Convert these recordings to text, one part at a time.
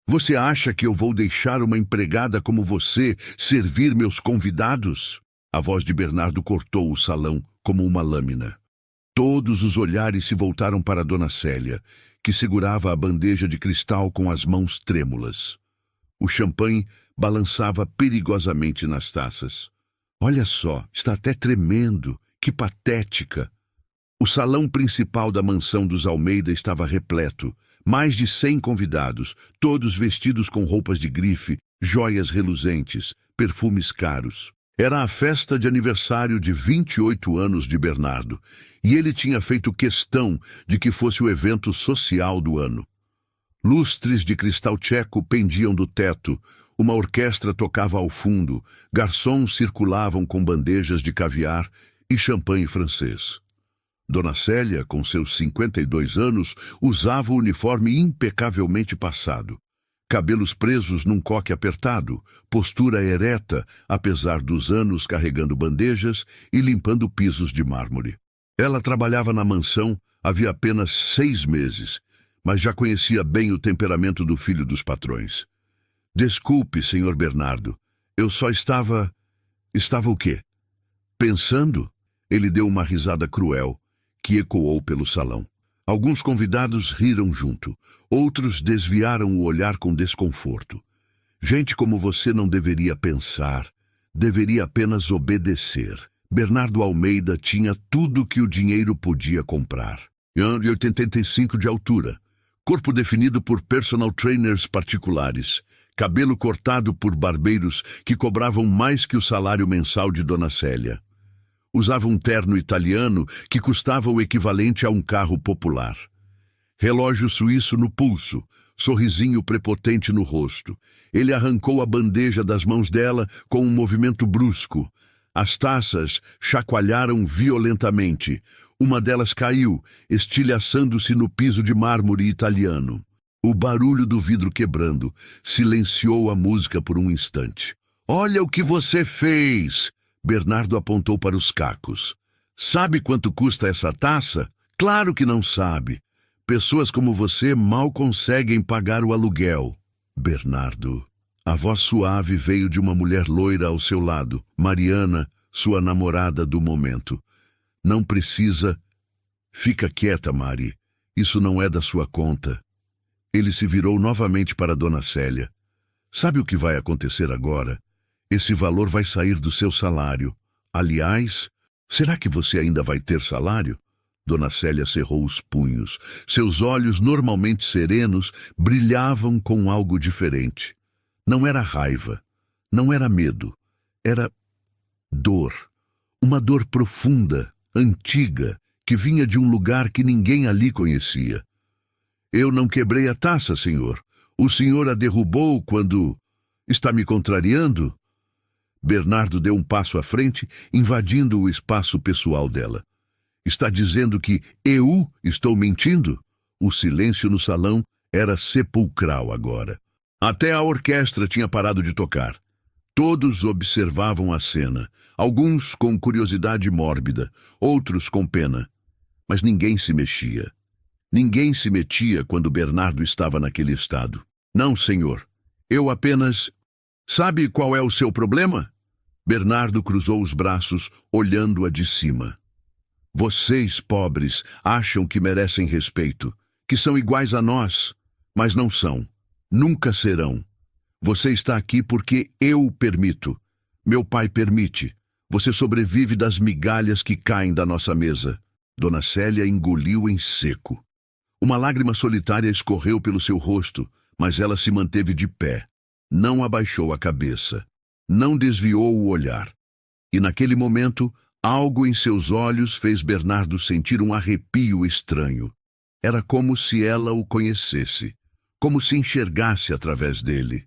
Você acha que eu vou deixar uma empregada como você servir meus convidados? A voz de Bernardo cortou o salão como uma lâmina. Todos os olhares se voltaram para Dona Célia, que segurava a bandeja de cristal com as mãos trêmulas. O champanhe balançava perigosamente nas taças. Olha só, está até tremendo. Que patética! O salão principal da mansão dos Almeida estava repleto. Mais de 100 convidados, todos vestidos com roupas de grife, joias reluzentes, perfumes caros. Era a festa de aniversário de 28 anos de Bernardo, e ele tinha feito questão de que fosse o evento social do ano. Lustres de cristal tcheco pendiam do teto, uma orquestra tocava ao fundo, garçons circulavam com bandejas de caviar e champanhe francês. Dona Célia, com seus 52 anos, usava o uniforme impecavelmente passado. Cabelos presos num coque apertado, postura ereta, apesar dos anos carregando bandejas e limpando pisos de mármore. Ela trabalhava na mansão havia apenas 6 meses, mas já conhecia bem o temperamento do filho dos patrões. Desculpe, senhor Bernardo, eu só estava... Estava o quê? Pensando? Ele deu uma risada cruel, que ecoou pelo salão. Alguns convidados riram junto, outros desviaram o olhar com desconforto. Gente como você não deveria pensar, deveria apenas obedecer. Bernardo Almeida tinha tudo que o dinheiro podia comprar. 1,85 de altura, corpo definido por personal trainers particulares, cabelo cortado por barbeiros que cobravam mais que o salário mensal de Dona Célia. Usava um terno italiano que custava o equivalente a um carro popular. Relógio suíço no pulso, sorrisinho prepotente no rosto. Ele arrancou a bandeja das mãos dela com um movimento brusco. As taças chacoalharam violentamente. Uma delas caiu, estilhaçando-se no piso de mármore italiano. O barulho do vidro quebrando silenciou a música por um instante. "Olha o que você fez!" Bernardo apontou para os cacos. "Sabe quanto custa essa taça? Claro que não sabe. Pessoas como você mal conseguem pagar o aluguel." Bernardo. A voz suave veio de uma mulher loira ao seu lado, Mariana, sua namorada do momento. "Não precisa." "Fica quieta, Mari. Isso não é da sua conta." Ele se virou novamente para Dona Célia. "Sabe o que vai acontecer agora? Esse valor vai sair do seu salário. Aliás, será que você ainda vai ter salário?" Dona Célia cerrou os punhos. Seus olhos, normalmente serenos, brilhavam com algo diferente. Não era raiva, não era medo, era dor. Uma dor profunda, antiga, que vinha de um lugar que ninguém ali conhecia. "Eu não quebrei a taça, senhor. O senhor a derrubou quando... Está me contrariando?" Bernardo deu um passo à frente, invadindo o espaço pessoal dela. "Está dizendo que eu estou mentindo?" O silêncio no salão era sepulcral agora. Até a orquestra tinha parado de tocar. Todos observavam a cena, alguns com curiosidade mórbida, outros com pena. Mas ninguém se mexia. Ninguém se metia quando Bernardo estava naquele estado. "Não, senhor. Eu apenas... Sabe qual é o seu problema?" Bernardo cruzou os braços, olhando-a de cima. "Vocês, pobres, acham que merecem respeito, que são iguais a nós, mas não são. Nunca serão. Você está aqui porque eu permito. Meu pai permite. Você sobrevive das migalhas que caem da nossa mesa." Dona Célia engoliu em seco. Uma lágrima solitária escorreu pelo seu rosto, mas ela se manteve de pé. Não abaixou a cabeça. Não desviou o olhar. E naquele momento, algo em seus olhos fez Bernardo sentir um arrepio estranho. Era como se ela o conhecesse, como se enxergasse através dele.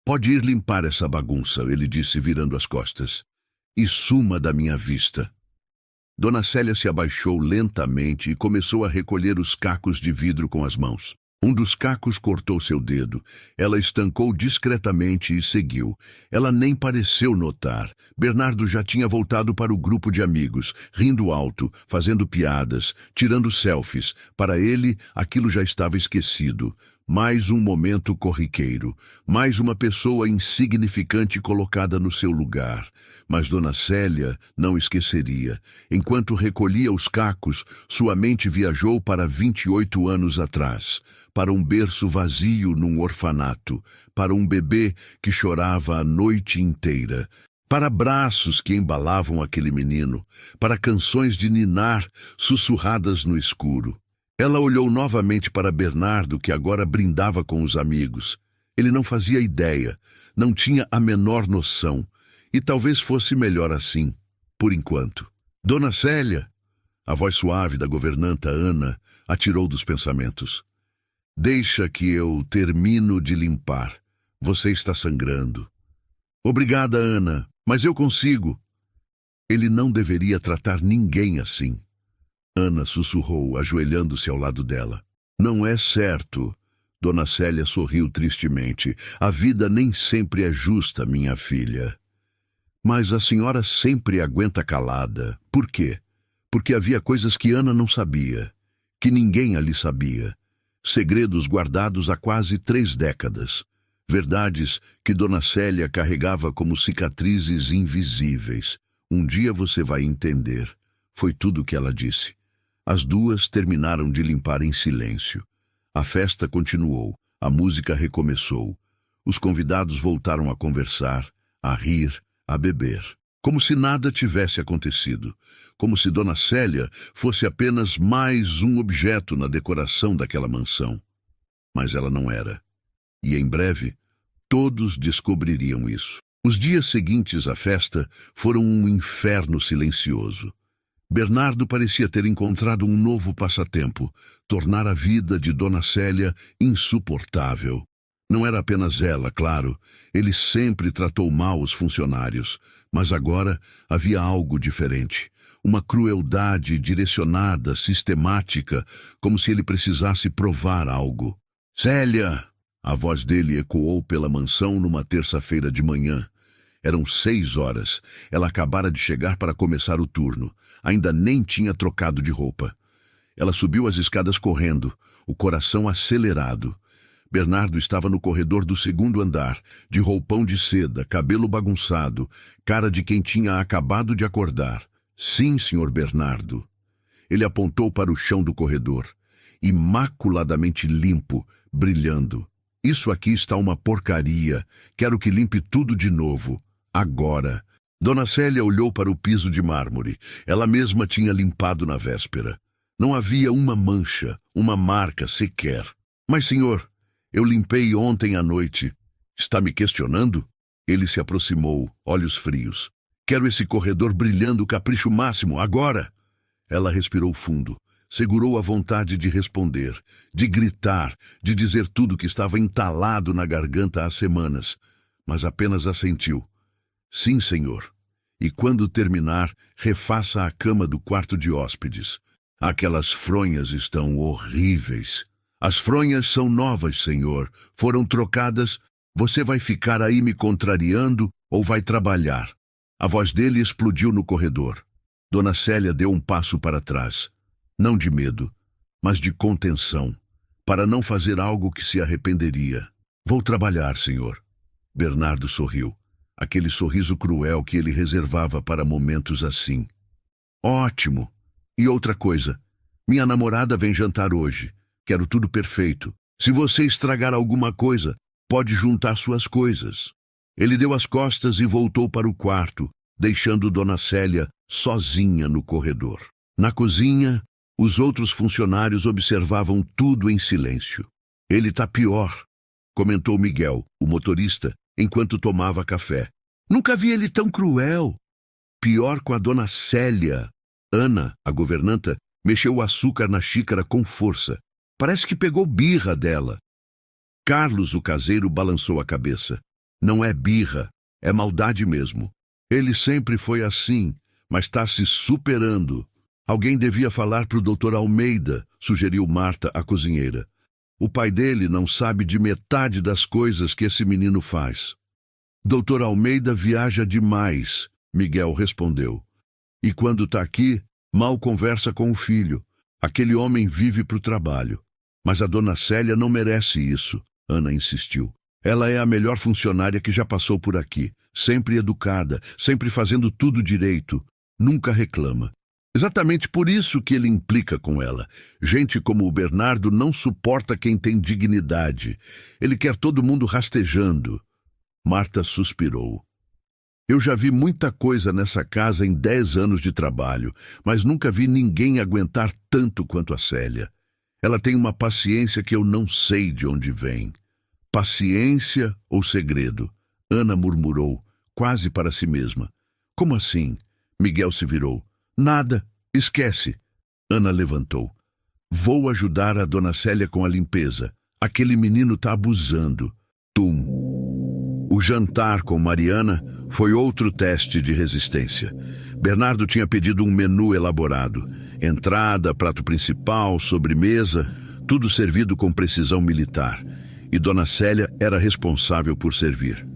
"Pode ir limpar essa bagunça", ele disse, virando as costas. "E suma da minha vista." Dona Célia se abaixou lentamente e começou a recolher os cacos de vidro com as mãos. Um dos cacos cortou seu dedo. Ela estancou discretamente e seguiu. Ela nem pareceu notar. Bernardo já tinha voltado para o grupo de amigos, rindo alto, fazendo piadas, tirando selfies. Para ele, aquilo já estava esquecido. Mais um momento corriqueiro, mais uma pessoa insignificante colocada no seu lugar. Mas Dona Célia não esqueceria. Enquanto recolhia os cacos, sua mente viajou para 28 anos atrás, para um berço vazio num orfanato, para um bebê que chorava a noite inteira, para abraços que embalavam aquele menino, para canções de ninar sussurradas no escuro. Ela olhou novamente para Bernardo, que agora brindava com os amigos. Ele não fazia ideia, não tinha a menor noção, e talvez fosse melhor assim, por enquanto. Dona Célia, a voz suave da governanta Ana, atirou dos pensamentos. Deixa que eu termino de limpar. Você está sangrando. Obrigada, Ana, mas eu consigo. Ele não deveria tratar ninguém assim. Ana sussurrou, ajoelhando-se ao lado dela. Não é certo. Dona Célia sorriu tristemente. A vida nem sempre é justa, minha filha. Mas a senhora sempre aguenta calada. Por quê? Porque havia coisas que Ana não sabia, que ninguém ali sabia. Segredos guardados há quase 3 décadas. Verdades que Dona Célia carregava como cicatrizes invisíveis. Um dia você vai entender. Foi tudo o que ela disse. As duas terminaram de limpar em silêncio. A festa continuou, a música recomeçou. Os convidados voltaram a conversar, a rir, a beber. Como se nada tivesse acontecido. Como se Dona Célia fosse apenas mais um objeto na decoração daquela mansão. Mas ela não era. E em breve, todos descobririam isso. Os dias seguintes à festa foram um inferno silencioso. Bernardo parecia ter encontrado um novo passatempo, tornar a vida de Dona Célia insuportável. Não era apenas ela, claro. Ele sempre tratou mal os funcionários, mas agora havia algo diferente. Uma crueldade direcionada, sistemática, como se ele precisasse provar algo. Célia! A voz dele ecoou pela mansão numa terça-feira de manhã. Eram 6 horas. Ela acabara de chegar para começar o turno. Ainda nem tinha trocado de roupa. Ela subiu as escadas correndo, o coração acelerado. Bernardo estava no corredor do 2º andar, de roupão de seda, cabelo bagunçado, cara de quem tinha acabado de acordar. Sim, senhor Bernardo. Ele apontou para o chão do corredor, imaculadamente limpo, brilhando. Isso aqui está uma porcaria. Quero que limpe tudo de novo. Agora. Dona Célia olhou para o piso de mármore. Ela mesma tinha limpado na véspera. Não havia uma mancha, uma marca sequer. Mas, senhor, eu limpei ontem à noite. Está me questionando? Ele se aproximou, olhos frios. Quero esse corredor brilhando, capricho máximo, agora! Ela respirou fundo. Segurou a vontade de responder, de gritar, de dizer tudo que estava entalado na garganta há semanas, mas apenas assentiu. Sim, senhor. E quando terminar, refaça a cama do quarto de hóspedes. Aquelas fronhas estão horríveis. As fronhas são novas, senhor. Foram trocadas. Você vai ficar aí me contrariando ou vai trabalhar? A voz dele explodiu no corredor. Dona Célia deu um passo para trás. Não de medo, mas de contenção, para não fazer algo que se arrependeria. Vou trabalhar, senhor. Bernardo sorriu. Aquele sorriso cruel que ele reservava para momentos assim. Ótimo! E outra coisa, minha namorada vem jantar hoje. Quero tudo perfeito. Se você estragar alguma coisa, pode juntar suas coisas. Ele deu as costas e voltou para o quarto, deixando Dona Célia sozinha no corredor. Na cozinha, os outros funcionários observavam tudo em silêncio. Ele tá pior, comentou Miguel, o motorista, enquanto tomava café. Nunca vi ele tão cruel. Pior com a Dona Célia. Ana, a governanta, mexeu o açúcar na xícara com força. Parece que pegou birra dela. Carlos, o caseiro, balançou a cabeça. Não é birra, é maldade mesmo. Ele sempre foi assim, mas está se superando. Alguém devia falar para o Dr. Almeida, sugeriu Marta, a cozinheira. O pai dele não sabe de metade das coisas que esse menino faz. Dr. Almeida viaja demais, Miguel respondeu. E quando está aqui, mal conversa com o filho. Aquele homem vive para o trabalho. Mas a dona Célia não merece isso, Ana insistiu. Ela é a melhor funcionária que já passou por aqui, sempre educada, sempre fazendo tudo direito, nunca reclama. Exatamente por isso que ele implica com ela. Gente como o Bernardo não suporta quem tem dignidade. Ele quer todo mundo rastejando. Marta suspirou. Eu já vi muita coisa nessa casa em 10 anos de trabalho, mas nunca vi ninguém aguentar tanto quanto a Célia. Ela tem uma paciência que eu não sei de onde vem. Paciência ou segredo? Ana murmurou, quase para si mesma. Como assim? Miguel se virou. Nada, esquece. Ana levantou. Vou ajudar a dona Célia com a limpeza. Aquele menino tá abusando. Tum. O jantar com Mariana foi outro teste de resistência. Bernardo tinha pedido um menu elaborado. Entrada, prato principal, sobremesa, tudo servido com precisão militar. E dona Célia era responsável por servir.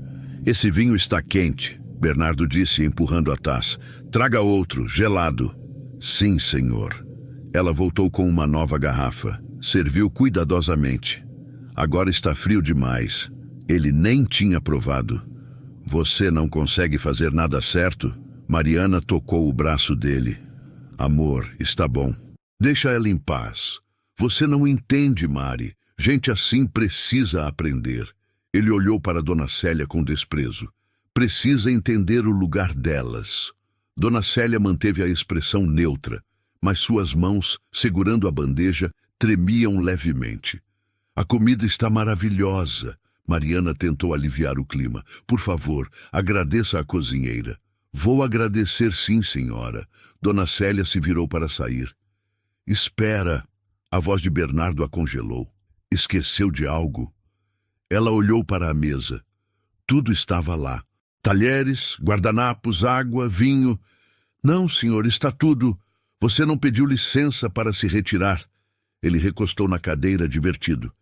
Esse vinho está quente, Bernardo disse empurrando a taça. Traga outro, gelado. Sim, senhor. Ela voltou com uma nova garrafa. Serviu cuidadosamente. Agora está frio demais. Ele nem tinha provado. Você não consegue fazer nada certo? Mariana tocou o braço dele. Amor, está bom. Deixa ela em paz. Você não entende, Mari. Gente assim precisa aprender. Ele olhou para Dona Célia com desprezo. Precisa entender o lugar delas. Dona Célia manteve a expressão neutra, mas suas mãos, segurando a bandeja, tremiam levemente. A comida está maravilhosa. Mariana tentou aliviar o clima. Por favor, agradeça à cozinheira. Vou agradecer sim, senhora. Dona Célia se virou para sair. Espera. A voz de Bernardo a congelou. Esqueceu de algo? Ela olhou para a mesa. Tudo estava lá. Talheres, guardanapos, água, vinho. Não, senhor, está tudo. Você não pediu licença para se retirar. Ele recostou na cadeira, divertido.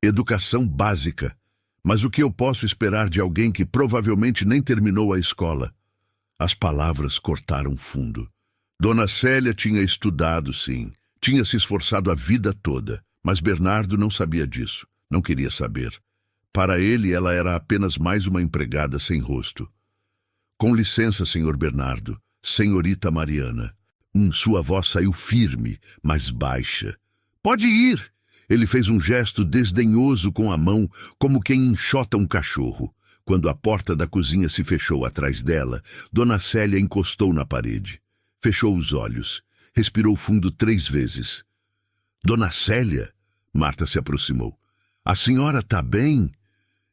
Educação básica. Mas o que eu posso esperar de alguém que provavelmente nem terminou a escola? As palavras cortaram fundo. Dona Célia tinha estudado, sim. Tinha se esforçado a vida toda. Mas Bernardo não sabia disso. Não queria saber. Para ele, ela era apenas mais uma empregada sem rosto. Com licença, senhor Bernardo. Senhorita Mariana. Sua voz saiu firme, mas baixa. Pode ir. Ele fez um gesto desdenhoso com a mão, como quem enxota um cachorro. Quando a porta da cozinha se fechou atrás dela, Dona Célia encostou na parede. Fechou os olhos. Respirou fundo 3 vezes. Dona Célia? Marta se aproximou. A senhora está bem?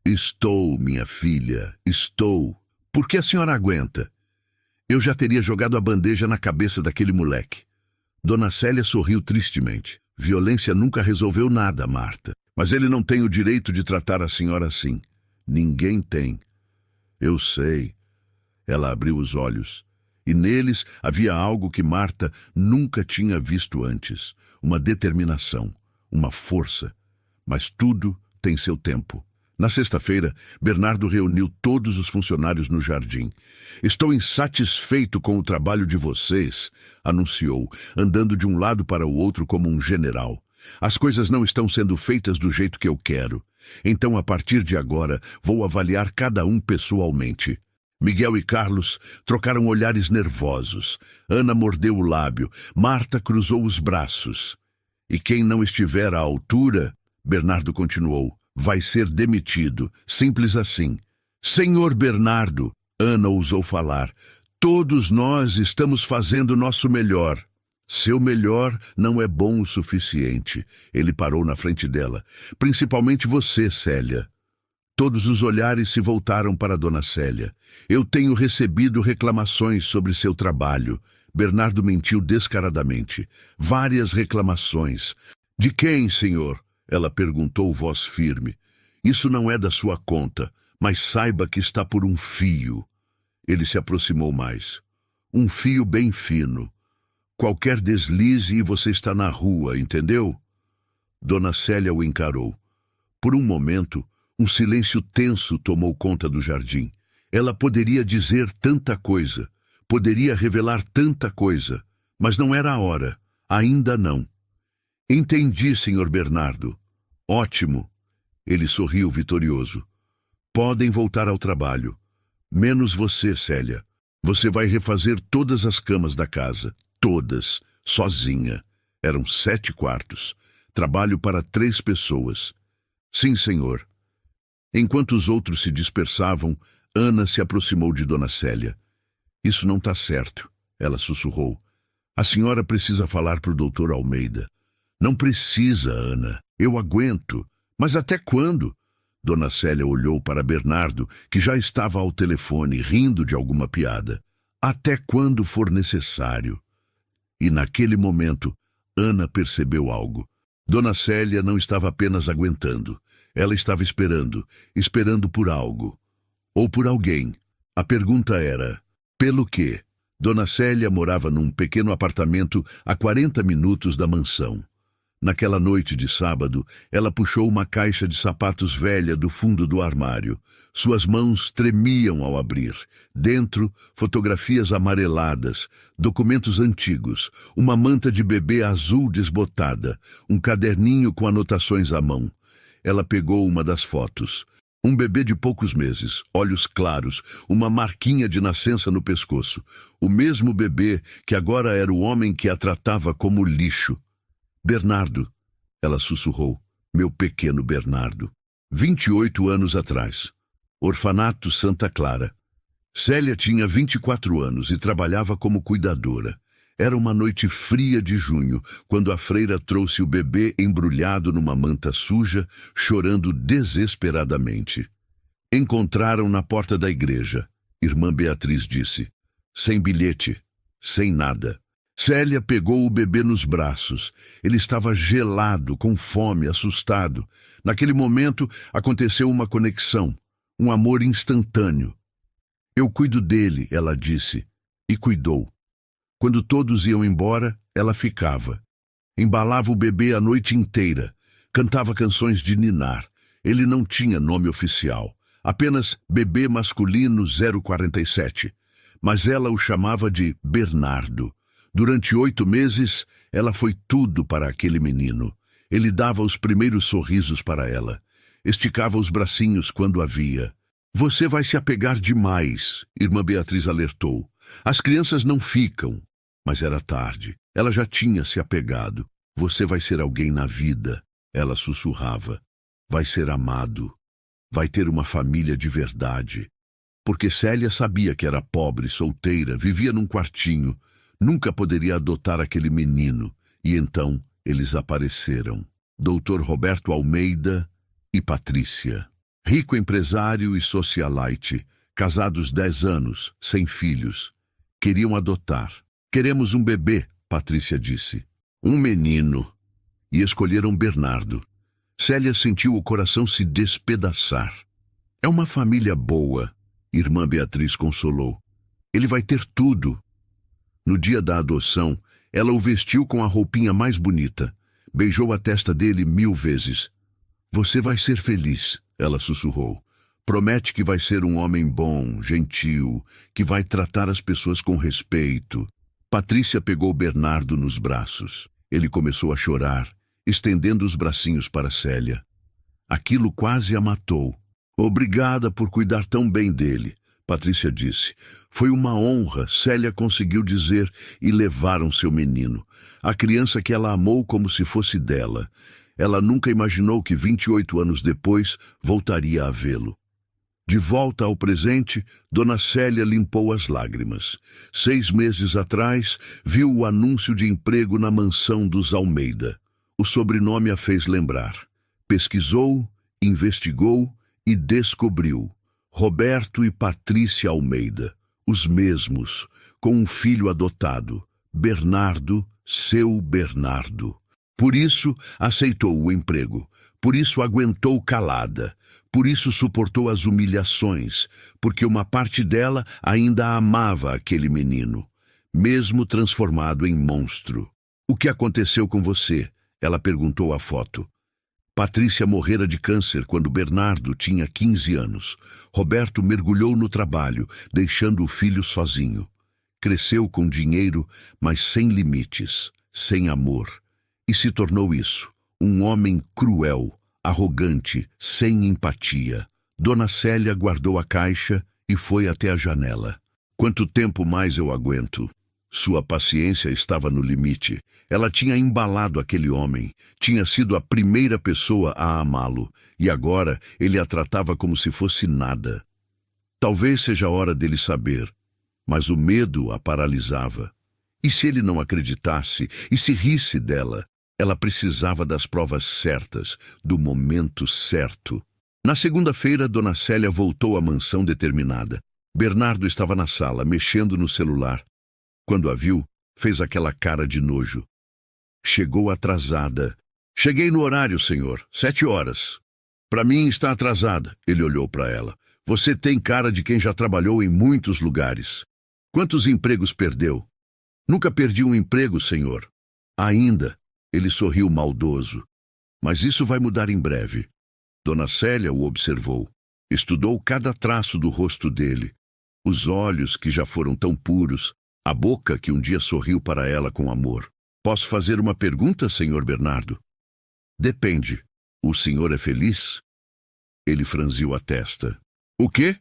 Estou, minha filha, estou. Por que a senhora aguenta? Eu já teria jogado a bandeja na cabeça daquele moleque. Dona Célia sorriu tristemente. Violência nunca resolveu nada, Marta. Mas ele não tem o direito de tratar a senhora assim. Ninguém tem. Eu sei. Ela abriu os olhos. E neles havia algo que Marta nunca tinha visto antes. Uma determinação, uma força. Mas tudo tem seu tempo. Na sexta-feira, Bernardo reuniu todos os funcionários no jardim. Estou insatisfeito com o trabalho de vocês, anunciou, andando de um lado para o outro como um general. As coisas não estão sendo feitas do jeito que eu quero. Então, a partir de agora, vou avaliar cada um pessoalmente. Miguel e Carlos trocaram olhares nervosos. Ana mordeu o lábio. Marta cruzou os braços. E quem não estiver à altura, Bernardo continuou, vai ser demitido. Simples assim. Senhor Bernardo, Ana ousou falar, todos nós estamos fazendo nosso melhor. Seu melhor não é bom o suficiente. Ele parou na frente dela. Principalmente você, Célia. Todos os olhares se voltaram para Dona Célia. Eu tenho recebido reclamações sobre seu trabalho. Bernardo mentiu descaradamente. Várias reclamações. De quem, senhor? Ela perguntou, voz firme. Isso não é da sua conta, mas saiba que está por um fio. Ele se aproximou mais. Um fio bem fino. Qualquer deslize e você está na rua, entendeu? Dona Célia o encarou. Por um momento, um silêncio tenso tomou conta do jardim. Ela poderia dizer tanta coisa, poderia revelar tanta coisa, mas não era a hora, ainda não. Entendi, senhor Bernardo. Ótimo. Ele sorriu vitorioso. Podem voltar ao trabalho. Menos você, Célia. Você vai refazer todas as camas da casa. Todas. Sozinha. Eram 7 quartos. Trabalho para 3 pessoas. Sim, senhor. Enquanto os outros se dispersavam, Ana se aproximou de Dona Célia. Isso não está certo, ela sussurrou. A senhora precisa falar para o doutor Almeida. Não precisa, Ana. Eu aguento. Mas até quando? Dona Célia olhou para Bernardo, que já estava ao telefone, rindo de alguma piada. Até quando for necessário. E naquele momento, Ana percebeu algo. Dona Célia não estava apenas aguentando. Ela estava esperando por algo. Ou por alguém. A pergunta era, pelo quê? Dona Célia morava num pequeno apartamento a 40 minutos da mansão. Naquela noite de sábado, ela puxou uma caixa de sapatos velha do fundo do armário. Suas mãos tremiam ao abrir. Dentro, fotografias amareladas, documentos antigos, uma manta de bebê azul desbotada, um caderninho com anotações à mão. Ela pegou uma das fotos. Um bebê de poucos meses, olhos claros, uma marquinha de nascença no pescoço. O mesmo bebê que agora era o homem que a tratava como lixo. Bernardo, ela sussurrou, meu pequeno Bernardo. 28 anos atrás. Orfanato Santa Clara. Célia tinha 24 anos e trabalhava como cuidadora. Era uma noite fria de junho, quando a freira trouxe o bebê embrulhado numa manta suja, chorando desesperadamente. Encontraram na porta da igreja, irmã Beatriz disse. Sem bilhete, sem nada. Célia pegou o bebê nos braços. Ele estava gelado, com fome, assustado. Naquele momento, aconteceu uma conexão, um amor instantâneo. Eu cuido dele, ela disse, e cuidou. Quando todos iam embora, ela ficava. Embalava o bebê a noite inteira. Cantava canções de ninar. Ele não tinha nome oficial. Apenas bebê masculino 047. Mas ela o chamava de Bernardo. Durante 8 meses, ela foi tudo para aquele menino. Ele dava os primeiros sorrisos para ela. Esticava os bracinhos quando a via. Você vai se apegar demais, irmã Beatriz alertou. As crianças não ficam. Mas era tarde. Ela já tinha se apegado. Você vai ser alguém na vida, ela sussurrava. Vai ser amado. Vai ter uma família de verdade. Porque Célia sabia que era pobre, solteira, vivia num quartinho. Nunca poderia adotar aquele menino. E então eles apareceram. Dr. Roberto Almeida e Patrícia. Rico empresário e socialite. Casados 10 anos, sem filhos. Queriam adotar. Queremos um bebê, Patrícia disse. Um menino. E escolheram Bernardo. Célia sentiu o coração se despedaçar. É uma família boa, irmã Beatriz consolou. Ele vai ter tudo. No dia da adoção, ela o vestiu com a roupinha mais bonita. Beijou a testa dele 1000 vezes. Você vai ser feliz, ela sussurrou. Promete que vai ser um homem bom, gentil, que vai tratar as pessoas com respeito. Patrícia pegou Bernardo nos braços. Ele começou a chorar, estendendo os bracinhos para Célia. Aquilo quase a matou. Obrigada por cuidar tão bem dele, Patrícia disse. Foi uma honra, Célia conseguiu dizer, e levaram seu menino. A criança que ela amou como se fosse dela. Ela nunca imaginou que 28 anos depois voltaria a vê-lo. De volta ao presente, Dona Célia limpou as lágrimas. 6 meses atrás, viu o anúncio de emprego na mansão dos Almeida. O sobrenome a fez lembrar. Pesquisou, investigou e descobriu. Roberto e Patrícia Almeida, os mesmos, com um filho adotado, Bernardo, seu Bernardo. Por isso, aceitou o emprego. Por isso, aguentou calada. Por isso suportou as humilhações, porque uma parte dela ainda amava aquele menino, mesmo transformado em monstro. O que aconteceu com você? Ela perguntou à foto. Patrícia morrera de câncer quando Bernardo tinha 15 anos. Roberto mergulhou no trabalho, deixando o filho sozinho. Cresceu com dinheiro, mas sem limites, sem amor. e se tornou isso, um homem cruel, arrogante, sem empatia. Dona Célia guardou a caixa e foi até a janela. Quanto tempo mais eu aguento? Sua paciência estava no limite. Ela tinha embalado aquele homem, tinha sido a primeira pessoa a amá-lo, e agora ele a tratava como se fosse nada. Talvez seja a hora dele saber, mas o medo a paralisava. E se ele não acreditasse, e se risse dela? Ela precisava das provas certas, do momento certo. Na segunda-feira, Dona Célia voltou à mansão determinada. Bernardo estava na sala, mexendo no celular. Quando a viu, fez aquela cara de nojo. Chegou atrasada. Cheguei no horário, senhor, 7 horas. Para mim está atrasada. Ele olhou para ela. Você tem cara de quem já trabalhou em muitos lugares. Quantos empregos perdeu? Nunca perdi um emprego, senhor. Ainda. Ele sorriu maldoso. Mas isso vai mudar em breve. Dona Célia o observou. Estudou cada traço do rosto dele. Os olhos que já foram tão puros. A boca que um dia sorriu para ela com amor. Posso fazer uma pergunta, senhor Bernardo? Depende. O senhor é feliz? Ele franziu a testa. O quê?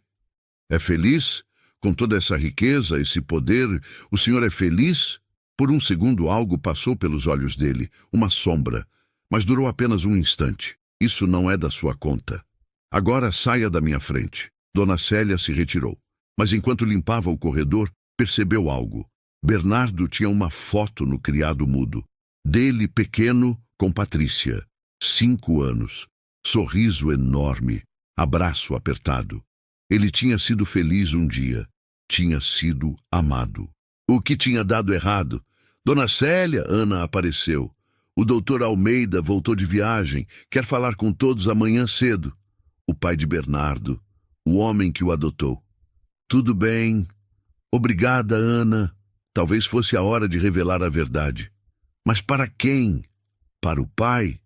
É feliz? Com toda essa riqueza, esse poder, o senhor é feliz? Por um segundo algo passou pelos olhos dele, uma sombra, mas durou apenas um instante. Isso não é da sua conta. Agora saia da minha frente. Dona Célia se retirou, mas enquanto limpava o corredor, percebeu algo. Bernardo tinha uma foto no criado mudo. Dele pequeno com Patrícia. 5 anos. Sorriso enorme. Abraço apertado. Ele tinha sido feliz um dia. Tinha sido amado. O que tinha dado errado? Dona Célia, Ana apareceu. O doutor Almeida voltou de viagem. Quer falar com todos amanhã cedo. O pai de Bernardo. O homem que o adotou. Tudo bem. Obrigada, Ana. Talvez fosse a hora de revelar a verdade. Mas para quem? Para o pai?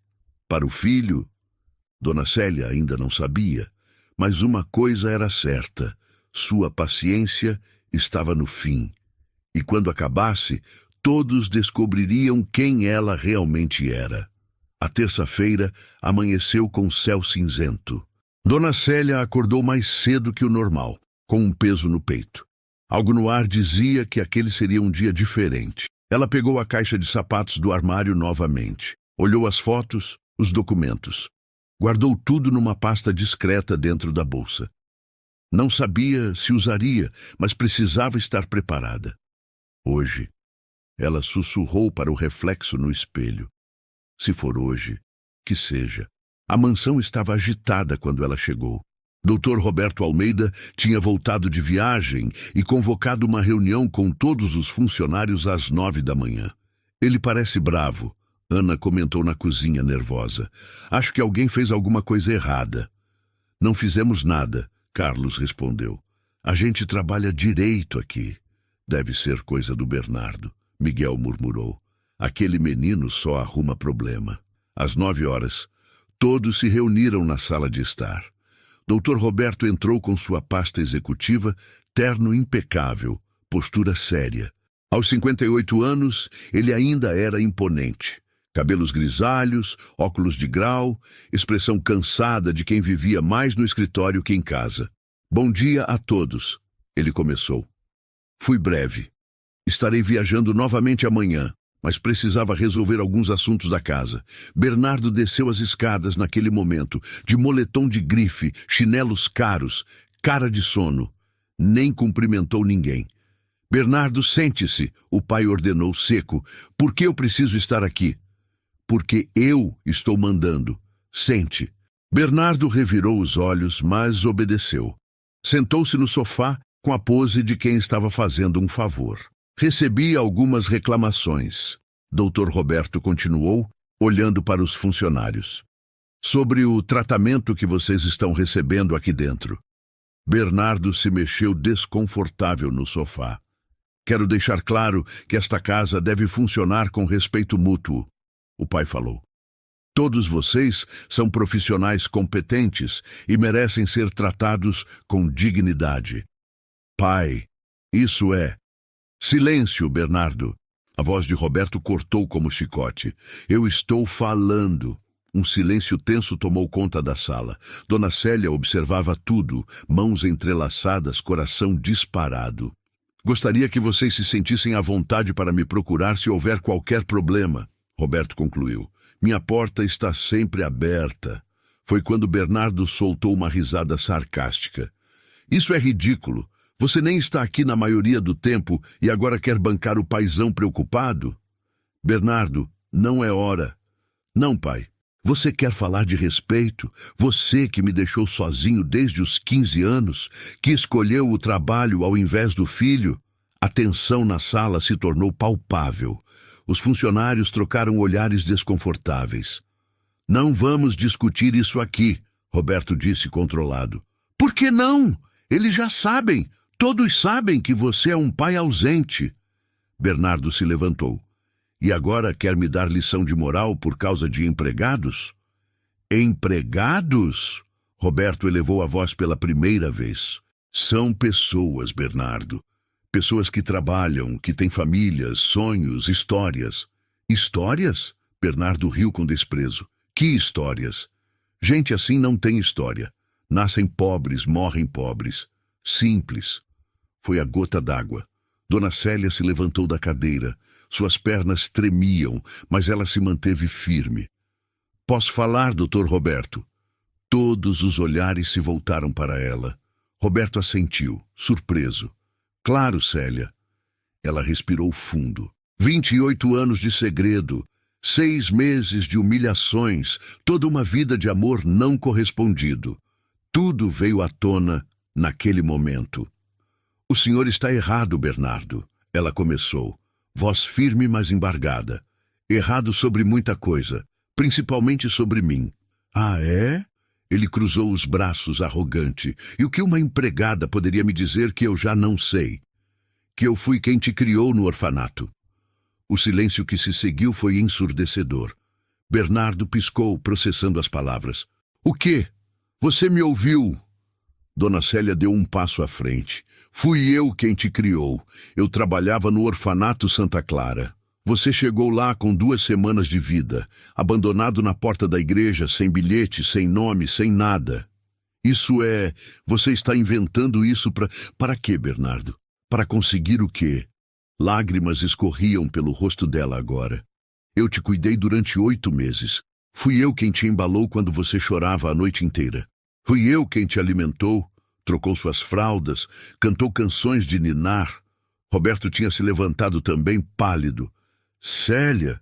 Para o filho? Dona Célia ainda não sabia, mas uma coisa era certa. Sua paciência estava no fim. E quando acabasse, todos descobririam quem ela realmente era. A terça-feira amanheceu com céu cinzento. Dona Célia acordou mais cedo que o normal, com um peso no peito. Algo no ar dizia que aquele seria um dia diferente. Ela pegou a caixa de sapatos do armário novamente. Olhou as fotos, os documentos. Guardou tudo numa pasta discreta dentro da bolsa. Não sabia se usaria, mas precisava estar preparada. Hoje, ela sussurrou para o reflexo no espelho. Se for hoje, que seja. A mansão estava agitada quando ela chegou. Dr. Roberto Almeida tinha voltado de viagem e convocado uma reunião com todos os funcionários às 9 da manhã. Ele parece bravo, Ana comentou na cozinha nervosa. Acho que alguém fez alguma coisa errada. Não fizemos nada, Carlos respondeu. A gente trabalha direito aqui. Deve ser coisa do Bernardo, Miguel murmurou. Aquele menino só arruma problema. Às 9 horas, todos se reuniram na sala de estar. Dr. Roberto entrou com sua pasta executiva, terno impecável, postura séria. Aos 58 anos, ele ainda era imponente. Cabelos grisalhos, óculos de grau, expressão cansada de quem vivia mais no escritório que em casa. Bom dia a todos, ele começou. Fui breve. Estarei viajando novamente amanhã, mas precisava resolver alguns assuntos da casa. Bernardo desceu as escadas naquele momento, de moletom de grife, chinelos caros, cara de sono. Nem cumprimentou ninguém. Bernardo, sente-se, o pai ordenou seco. Por que eu preciso estar aqui? Porque eu estou mandando. Sente. Bernardo revirou os olhos, mas obedeceu. Sentou-se no sofá com a pose de quem estava fazendo um favor. Recebi algumas reclamações. Dr. Roberto continuou, olhando para os funcionários. Sobre o tratamento que vocês estão recebendo aqui dentro. Bernardo se mexeu desconfortável no sofá. Quero deixar claro que esta casa deve funcionar com respeito mútuo, o pai falou. Todos vocês são profissionais competentes e merecem ser tratados com dignidade. Pai, isso é... Silêncio, Bernardo. A voz de Roberto cortou como chicote. Eu estou falando. Um silêncio tenso tomou conta da sala. Dona Célia observava tudo, mãos entrelaçadas, coração disparado. Gostaria que vocês se sentissem à vontade para me procurar se houver qualquer problema, Roberto concluiu. Minha porta está sempre aberta. Foi quando Bernardo soltou uma risada sarcástica. Isso é ridículo. Você nem está aqui na maioria do tempo e agora quer bancar o paizão preocupado? Bernardo, não é hora. Não, pai. Você quer falar de respeito? Você que me deixou sozinho desde os 15 anos, que escolheu o trabalho ao invés do filho? A tensão na sala se tornou palpável. Os funcionários trocaram olhares desconfortáveis. Não vamos discutir isso aqui, Roberto disse controlado. Por que não? Eles já sabem. Todos sabem que você é um pai ausente. Bernardo se levantou. E agora quer me dar lição de moral por causa de empregados? Empregados? Roberto elevou a voz pela primeira vez. São pessoas, Bernardo. Pessoas que trabalham, que têm famílias, sonhos, histórias. Histórias? Bernardo riu com desprezo. Que histórias? Gente assim não tem história. Nascem pobres, morrem pobres. Simples. Foi a gota d'água. Dona Célia se levantou da cadeira. Suas pernas tremiam, mas ela se manteve firme. Posso falar, doutor Roberto? Todos os olhares se voltaram para ela. Roberto assentiu, surpreso. Claro, Célia. Ela respirou fundo. 28 anos de segredo, 6 meses de humilhações, toda uma vida de amor não correspondido. Tudo veio à tona naquele momento. O senhor está errado, Bernardo. Ela começou. Voz firme, mas embargada. Errado sobre muita coisa, principalmente sobre mim. Ah, é? Ele cruzou os braços, arrogante. E o que uma empregada poderia me dizer que eu já não sei? Que eu fui quem te criou no orfanato. O silêncio que se seguiu foi ensurdecedor. Bernardo piscou, processando as palavras. O quê? Você me ouviu? Dona Célia deu um passo à frente. Fui eu quem te criou. Eu trabalhava no orfanato Santa Clara. Você chegou lá com 2 semanas de vida, abandonado na porta da igreja, sem bilhete, sem nome, sem nada. Isso é... Você está inventando isso para quê, Bernardo? Para conseguir o quê? Lágrimas escorriam pelo rosto dela agora. Eu te cuidei durante 8 meses. Fui eu quem te embalou quando você chorava a noite inteira. Fui eu quem te alimentou, trocou suas fraldas, cantou canções de ninar. Roberto tinha se levantado também, pálido. Célia,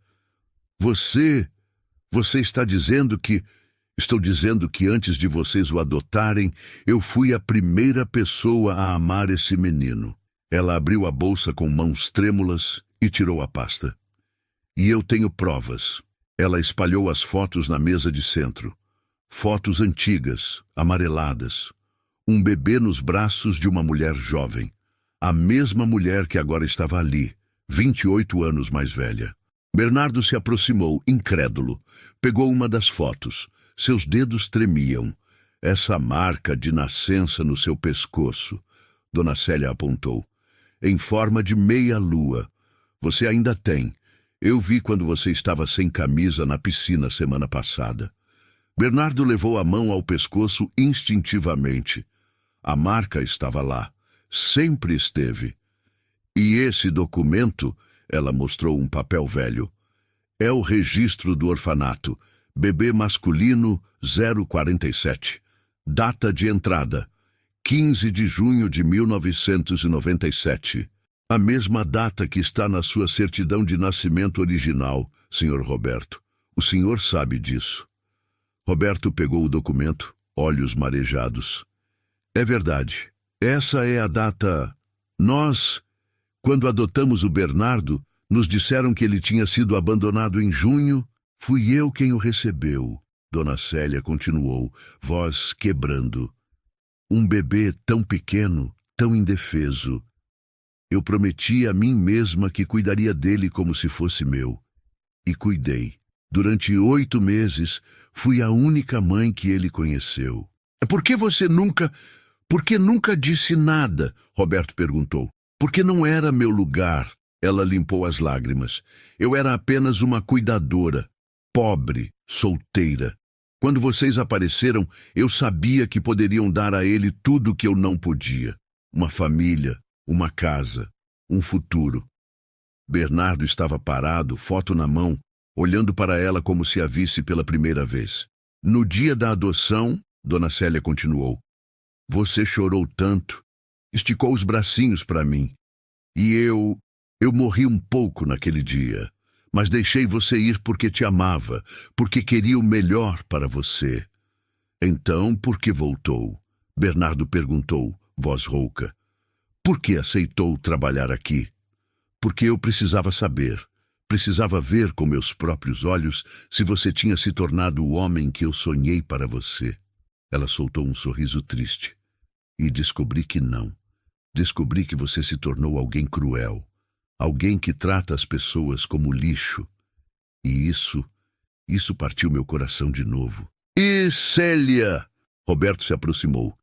você está dizendo que... Estou dizendo que antes de vocês o adotarem, eu fui a primeira pessoa a amar esse menino. Ela abriu a bolsa com mãos trêmulas e tirou a pasta. E eu tenho provas. Ela espalhou as fotos na mesa de centro. Fotos antigas, amareladas. Um bebê nos braços de uma mulher jovem. A mesma mulher que agora estava ali, 28 anos mais velha. Bernardo se aproximou, incrédulo. Pegou uma das fotos. Seus dedos tremiam. Essa marca de nascença no seu pescoço. Dona Célia apontou. Em forma de meia-lua. Você ainda tem. Eu vi quando você estava sem camisa na piscina semana passada. Bernardo levou a mão ao pescoço instintivamente. A marca estava lá. Sempre esteve. E esse documento, ela mostrou um papel velho. É o registro do orfanato. Bebê masculino 047. Data de entrada. 15 de junho de 1997. A mesma data que está na sua certidão de nascimento original, Sr. Roberto. O senhor sabe disso. Roberto pegou o documento, olhos marejados. É verdade. Essa é a data... Nós, quando adotamos o Bernardo, nos disseram que ele tinha sido abandonado em junho. Fui eu quem o recebeu. Dona Célia continuou, voz quebrando. Um bebê tão pequeno, tão indefeso. Eu prometi a mim mesma que cuidaria dele como se fosse meu. E cuidei. Durante 8 meses, fui a única mãe que ele conheceu. Por que nunca disse nada? Roberto perguntou. Porque não era meu lugar. Ela limpou as lágrimas. Eu era apenas uma cuidadora, pobre, solteira. Quando vocês apareceram, eu sabia que poderiam dar a ele tudo o que eu não podia. Uma família, uma casa, um futuro. Bernardo estava parado, foto na mão, olhando para ela como se a visse pela primeira vez. No dia da adoção, Dona Célia continuou. Você chorou tanto, esticou os bracinhos para mim. E eu morri um pouco naquele dia. Mas deixei você ir porque te amava, porque queria o melhor para você. Então, por que voltou? Bernardo perguntou, voz rouca. Por que aceitou trabalhar aqui? Porque eu precisava saber, precisava ver com meus próprios olhos se você tinha se tornado o homem que eu sonhei para você. Ela soltou um sorriso triste. E descobri que não. Descobri que você se tornou alguém cruel. Alguém que trata as pessoas como lixo. E isso partiu meu coração de novo. E Célia! Roberto se aproximou.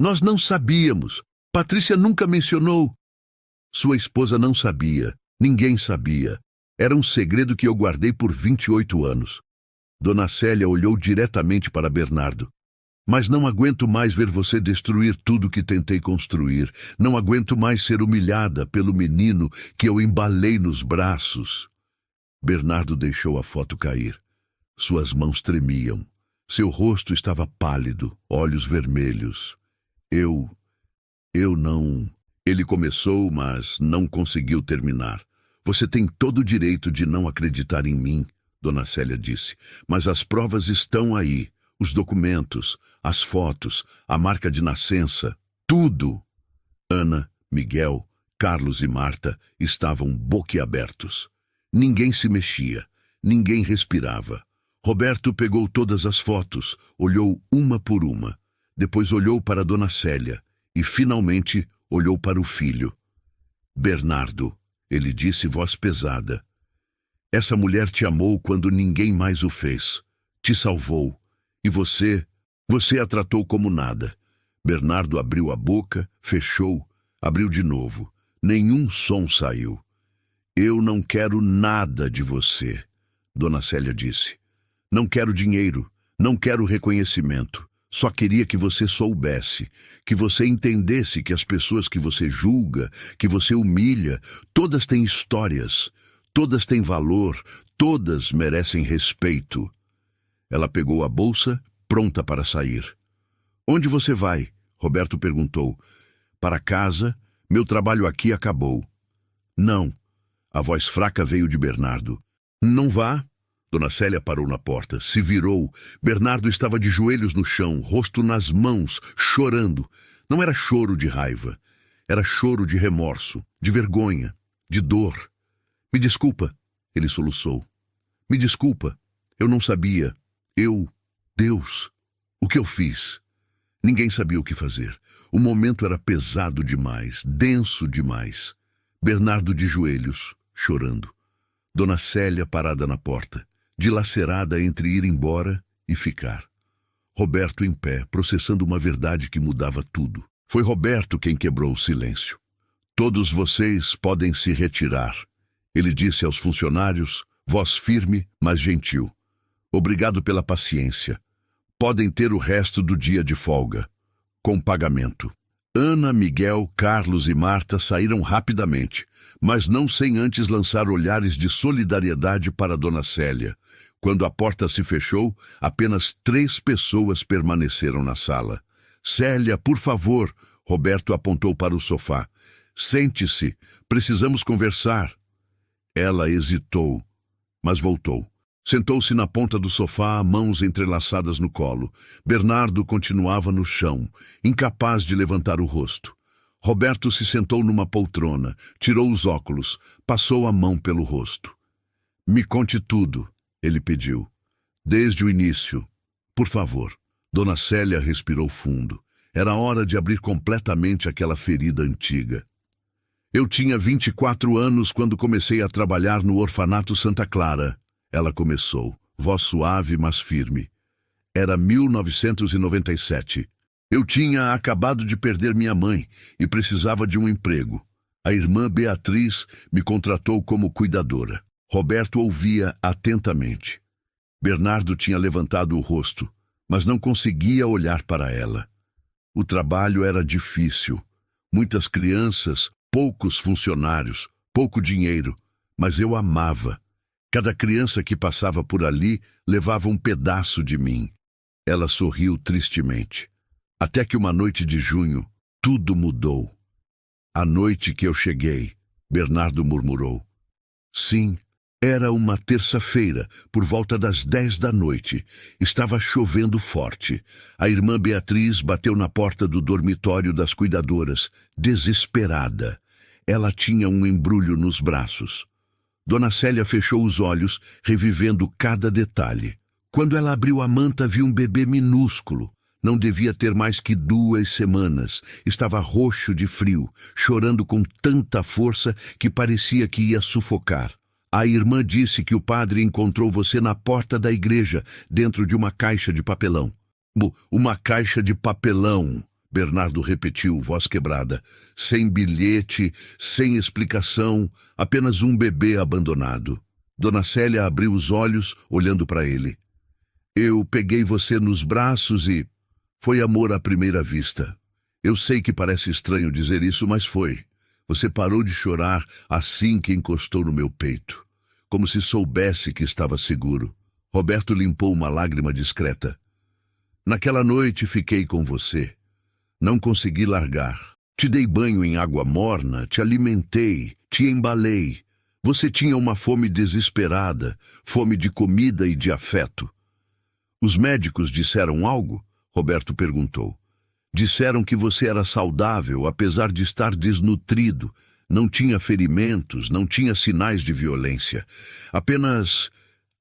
Nós não sabíamos. Patrícia nunca mencionou. Sua esposa não sabia. Ninguém sabia. Era um segredo que eu guardei por 28 anos. Dona Célia olhou diretamente para Bernardo. Mas não aguento mais ver você destruir tudo que tentei construir. Não aguento mais ser humilhada pelo menino que eu embalei nos braços. Bernardo deixou a foto cair. Suas mãos tremiam. Seu rosto estava pálido, olhos vermelhos. Eu não... Ele começou, mas não conseguiu terminar. Você tem todo o direito de não acreditar em mim, Dona Célia disse. Mas as provas estão aí. Os documentos, as fotos, a marca de nascença, tudo. Ana, Miguel, Carlos e Marta estavam boquiabertos. Ninguém se mexia, ninguém respirava. Roberto pegou todas as fotos, olhou uma por uma. Depois olhou para Dona Célia e, finalmente, olhou para o filho. Bernardo, ele disse, voz pesada. Essa mulher te amou quando ninguém mais o fez. Te salvou. E você a tratou como nada. Bernardo abriu a boca, fechou, abriu de novo. Nenhum som saiu. Eu não quero nada de você, Dona Célia disse. Não quero dinheiro, não quero reconhecimento. Só queria que você soubesse, que você entendesse que as pessoas que você julga, que você humilha, todas têm histórias, todas têm valor, todas merecem respeito. Ela pegou a bolsa, pronta para sair. Onde você vai? Roberto perguntou. Para casa. Meu trabalho aqui acabou. Não. A voz fraca veio de Bernardo. Não vá. Dona Célia parou na porta, se virou. Bernardo estava de joelhos no chão, rosto nas mãos, chorando. Não era choro de raiva. Era choro de remorso, de vergonha, de dor. Me desculpa, ele soluçou. Me desculpa. Eu não sabia. Deus, o que eu fiz? Ninguém sabia o que fazer. O momento era pesado demais, denso demais. Bernardo de joelhos, chorando. Dona Célia parada na porta, dilacerada entre ir embora e ficar. Roberto em pé, processando uma verdade que mudava tudo. Foi Roberto quem quebrou o silêncio. Todos vocês podem se retirar. Ele disse aos funcionários, voz firme, mas gentil. Obrigado pela paciência. Podem ter o resto do dia de folga, com pagamento. Ana, Miguel, Carlos e Marta saíram rapidamente, mas não sem antes lançar olhares de solidariedade para Dona Célia. Quando a porta se fechou, apenas 3 pessoas permaneceram na sala. Célia, por favor, Roberto apontou para o sofá. Sente-se, precisamos conversar. Ela hesitou, mas voltou. Sentou-se na ponta do sofá, mãos entrelaçadas no colo. Bernardo continuava no chão, incapaz de levantar o rosto. Roberto se sentou numa poltrona, tirou os óculos, passou a mão pelo rosto. Me conte tudo, ele pediu. Desde o início. Por favor. Dona Célia respirou fundo. Era hora de abrir completamente aquela ferida antiga. Eu tinha 24 anos quando comecei a trabalhar no orfanato Santa Clara. Ela começou, voz suave, mas firme. Era 1997. Eu tinha acabado de perder minha mãe e precisava de um emprego. A irmã Beatriz me contratou como cuidadora. Roberto ouvia atentamente. Bernardo tinha levantado o rosto, mas não conseguia olhar para ela. O trabalho era difícil. Muitas crianças, poucos funcionários, pouco dinheiro, mas eu amava. Cada criança que passava por ali levava um pedaço de mim. Ela sorriu tristemente. Até que uma noite de junho, tudo mudou. A noite que eu cheguei, Bernardo murmurou. Sim, era uma terça-feira, por volta das 10 da noite. Estava chovendo forte. A irmã Beatriz bateu na porta do dormitório das cuidadoras, desesperada. Ela tinha um embrulho nos braços. Dona Célia fechou os olhos, revivendo cada detalhe. Quando ela abriu a manta, viu um bebê minúsculo. Não devia ter mais que 2 semanas. Estava roxo de frio, chorando com tanta força que parecia que ia sufocar. A irmã disse que o padre encontrou você na porta da igreja, dentro de uma caixa de papelão. Uma caixa de papelão, Bernardo repetiu, voz quebrada. Sem bilhete, sem explicação, apenas um bebê abandonado. Dona Célia abriu os olhos, olhando para ele. Eu peguei você nos braços e... Foi amor à primeira vista. Eu sei que parece estranho dizer isso, mas foi. Você parou de chorar assim que encostou no meu peito, como se soubesse que estava seguro. Roberto limpou uma lágrima discreta. Naquela noite fiquei com você. Não consegui largar. Te dei banho em água morna, te alimentei, te embalei. Você tinha uma fome desesperada, fome de comida e de afeto. Os médicos disseram algo? Roberto perguntou. Disseram que você era saudável, apesar de estar desnutrido. Não tinha ferimentos, não tinha sinais de violência. Apenas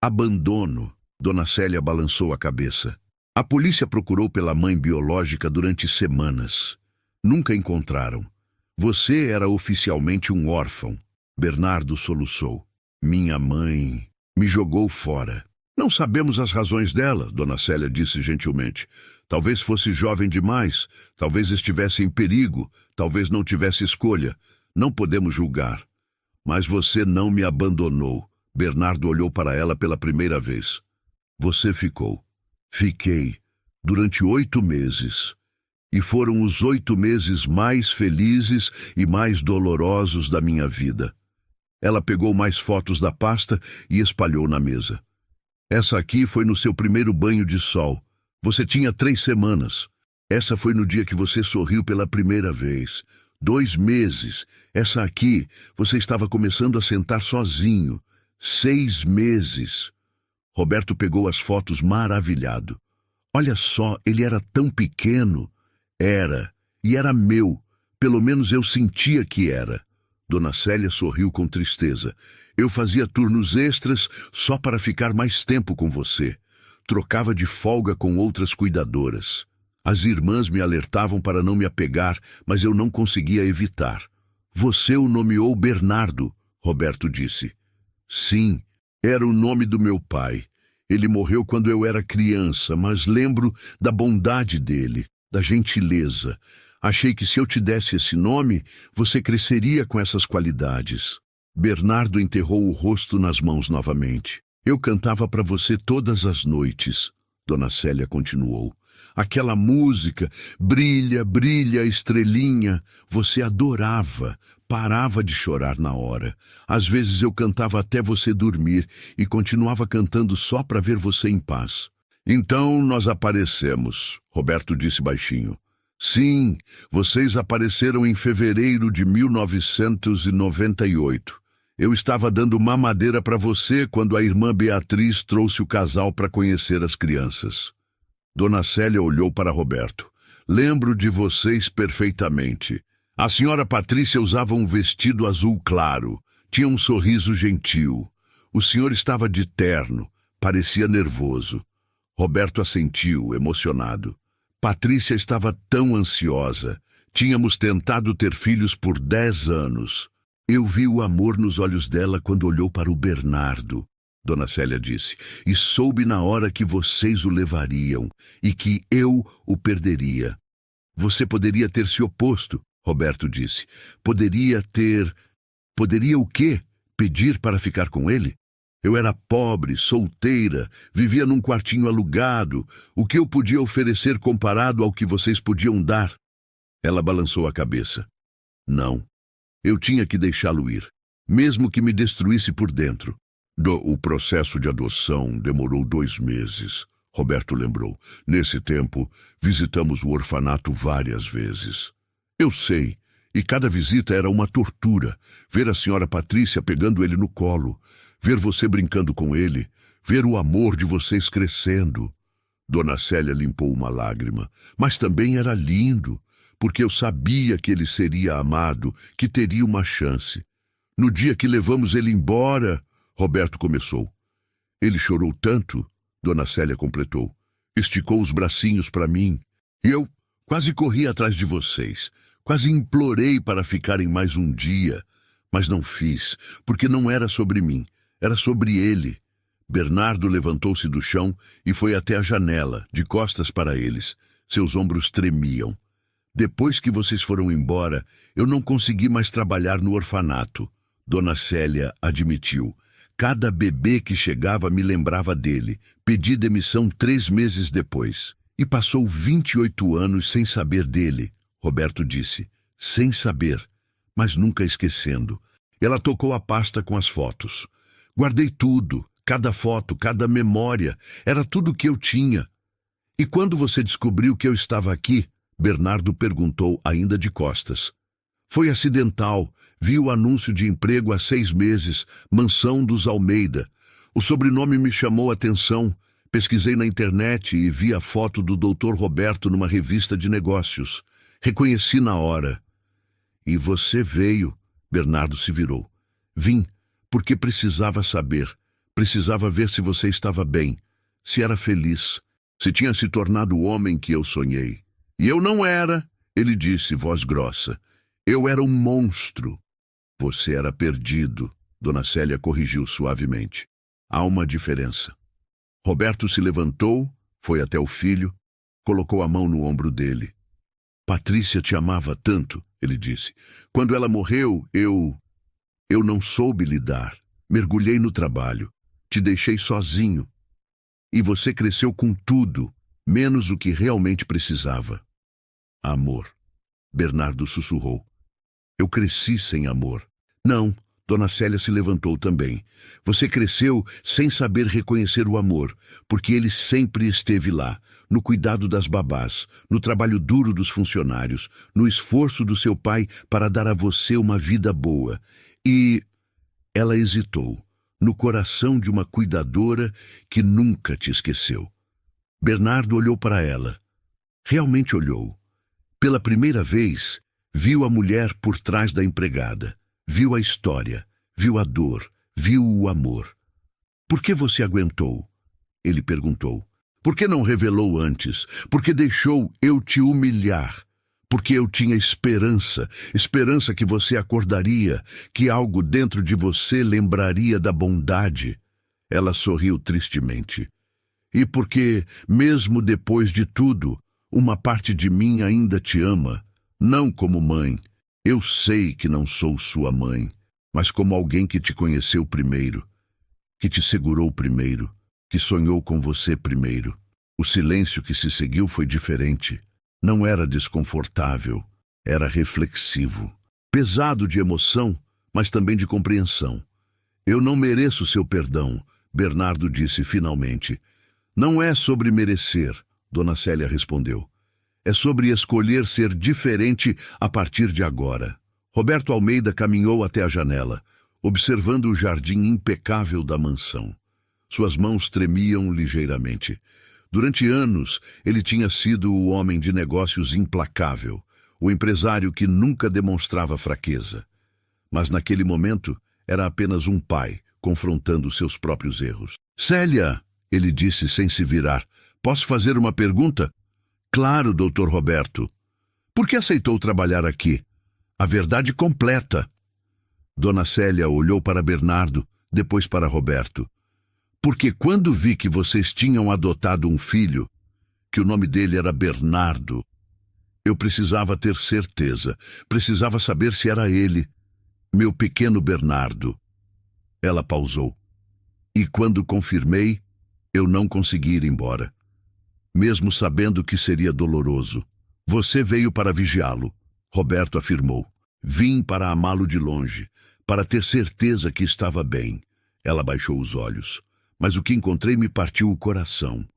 abandono. Dona Célia balançou a cabeça. A polícia procurou pela mãe biológica durante semanas. Nunca encontraram. Você era oficialmente um órfão. Bernardo soluçou. Minha mãe me jogou fora. Não sabemos as razões dela, Dona Célia disse gentilmente. Talvez fosse jovem demais, talvez estivesse em perigo, talvez não tivesse escolha. Não podemos julgar. Mas você não me abandonou. Bernardo olhou para ela pela primeira vez. Você ficou. Fiquei. Durante 8 meses. E foram os 8 meses mais felizes e mais dolorosos da minha vida. Ela pegou mais fotos da pasta e espalhou na mesa. Essa aqui foi no seu primeiro banho de sol. Você tinha 3 semanas. Essa foi no dia que você sorriu pela primeira vez. 2 meses. Essa aqui, você estava começando a sentar sozinho. 6 meses. Roberto pegou as fotos maravilhado. Olha só, ele era tão pequeno. Era. E era meu. Pelo menos eu sentia que era. Dona Célia sorriu com tristeza. Eu fazia turnos extras só para ficar mais tempo com você. Trocava de folga com outras cuidadoras. As irmãs me alertavam para não me apegar, mas eu não conseguia evitar. Você o nomeou Bernardo, Roberto disse. Sim, era o nome do meu pai. Ele morreu quando eu era criança, mas lembro da bondade dele, da gentileza. Achei que se eu te desse esse nome, você cresceria com essas qualidades. Bernardo enterrou o rosto nas mãos novamente. Eu cantava para você todas as noites, Dona Célia continuou. Aquela música, brilha, brilha, estrelinha, você adorava, parava de chorar na hora. Às vezes eu cantava até você dormir e continuava cantando só para ver você em paz. Então nós aparecemos, Roberto disse baixinho. Sim, vocês apareceram em fevereiro de 1998. Eu estava dando mamadeira para você quando a irmã Beatriz trouxe o casal para conhecer as crianças. Dona Célia olhou para Roberto. Lembro de vocês perfeitamente. A senhora Patrícia usava um vestido azul claro. Tinha um sorriso gentil. O senhor estava de terno. Parecia nervoso. Roberto assentiu, emocionado. Patrícia estava tão ansiosa. Tínhamos tentado ter filhos por 10 anos. Eu vi o amor nos olhos dela quando olhou para o Bernardo, Dona Célia disse, e soube na hora que vocês o levariam e que eu o perderia. Você poderia ter se oposto, Roberto disse. Poderia o quê? Pedir para ficar com ele? Eu era pobre, solteira, vivia num quartinho alugado. O que eu podia oferecer comparado ao que vocês podiam dar? Ela balançou a cabeça. Não. Eu tinha que deixá-lo ir, mesmo que me destruísse por dentro. O processo de adoção demorou 2 meses, Roberto lembrou. Nesse tempo, visitamos o orfanato várias vezes. Eu sei, e cada visita era uma tortura. Ver a senhora Patrícia pegando ele no colo, ver você brincando com ele, ver o amor de vocês crescendo. Dona Célia limpou uma lágrima. Mas também era lindo, porque eu sabia que ele seria amado, que teria uma chance. No dia que levamos ele embora, Roberto começou. Ele chorou tanto, Dona Célia completou. Esticou os bracinhos para mim. E eu quase corri atrás de vocês. Quase implorei para ficarem mais um dia. Mas não fiz, porque não era sobre mim. Era sobre ele. Bernardo levantou-se do chão e foi até a janela, de costas para eles. Seus ombros tremiam. Depois que vocês foram embora, eu não consegui mais trabalhar no orfanato. Dona Célia admitiu. Cada bebê que chegava me lembrava dele. Pedi demissão 3 meses depois. E passou 28 anos sem saber dele, Roberto disse. Sem saber, mas nunca esquecendo. Ela tocou a pasta com as fotos. Guardei tudo, cada foto, cada memória. Era tudo o que eu tinha. E quando você descobriu que eu estava aqui, Bernardo perguntou ainda de costas. Foi acidental. Vi o anúncio de emprego há 6 meses, Mansão dos Almeida. O sobrenome me chamou a atenção. Pesquisei na internet e vi a foto do Dr. Roberto numa revista de negócios. Reconheci na hora. E você veio, Bernardo se virou. Vim, porque precisava saber. Precisava ver se você estava bem, se era feliz, se tinha se tornado o homem que eu sonhei. E eu não era, ele disse, voz grossa. Eu era um monstro. Você era perdido, Dona Célia corrigiu suavemente. Há uma diferença. Roberto se levantou, foi até o filho, colocou a mão no ombro dele. Patrícia te amava tanto, ele disse. Quando ela morreu, eu não soube lidar. Mergulhei no trabalho. Te deixei sozinho. E você cresceu com tudo, menos o que realmente precisava. Amor. Bernardo sussurrou. Eu cresci sem amor. Não, Dona Célia se levantou também. Você cresceu sem saber reconhecer o amor, porque ele sempre esteve lá, no cuidado das babás, no trabalho duro dos funcionários, no esforço do seu pai para dar a você uma vida boa. E ela hesitou, no coração de uma cuidadora que nunca te esqueceu. Bernardo olhou para ela. Realmente olhou. Pela primeira vez, viu a mulher por trás da empregada. Viu a história, viu a dor, viu o amor. Por que você aguentou? Ele perguntou. Por que não revelou antes? Por que deixou eu te humilhar? Porque eu tinha esperança, esperança que você acordaria, que algo dentro de você lembraria da bondade. Ela sorriu tristemente. E porque, mesmo depois de tudo, uma parte de mim ainda te ama, não como mãe. Eu sei que não sou sua mãe, mas como alguém que te conheceu primeiro, que te segurou primeiro, que sonhou com você primeiro. O silêncio que se seguiu foi diferente. Não era desconfortável, era reflexivo. Pesado de emoção, mas também de compreensão. Eu não mereço seu perdão, Bernardo disse finalmente. Não é sobre merecer, Dona Célia respondeu. É sobre escolher ser diferente a partir de agora. Roberto Almeida caminhou até a janela, observando o jardim impecável da mansão. Suas mãos tremiam ligeiramente. Durante anos, ele tinha sido o homem de negócios implacável, o empresário que nunca demonstrava fraqueza. Mas naquele momento, era apenas um pai, confrontando seus próprios erros. Célia, ele disse sem se virar, posso fazer uma pergunta? Claro, Dr. Roberto. Por que aceitou trabalhar aqui? A verdade completa. Dona Célia olhou para Bernardo, depois para Roberto. Porque quando vi que vocês tinham adotado um filho, que o nome dele era Bernardo, Eu precisava ter certeza. Precisava saber se era ele. Meu pequeno Bernardo. Ela pausou. E quando confirmei, eu não consegui ir embora. Mesmo sabendo que seria doloroso. Você veio para vigiá-lo, Roberto afirmou. Vim para amá-lo de longe, para ter certeza que estava bem. Ela baixou os olhos. Mas o que encontrei me partiu o coração.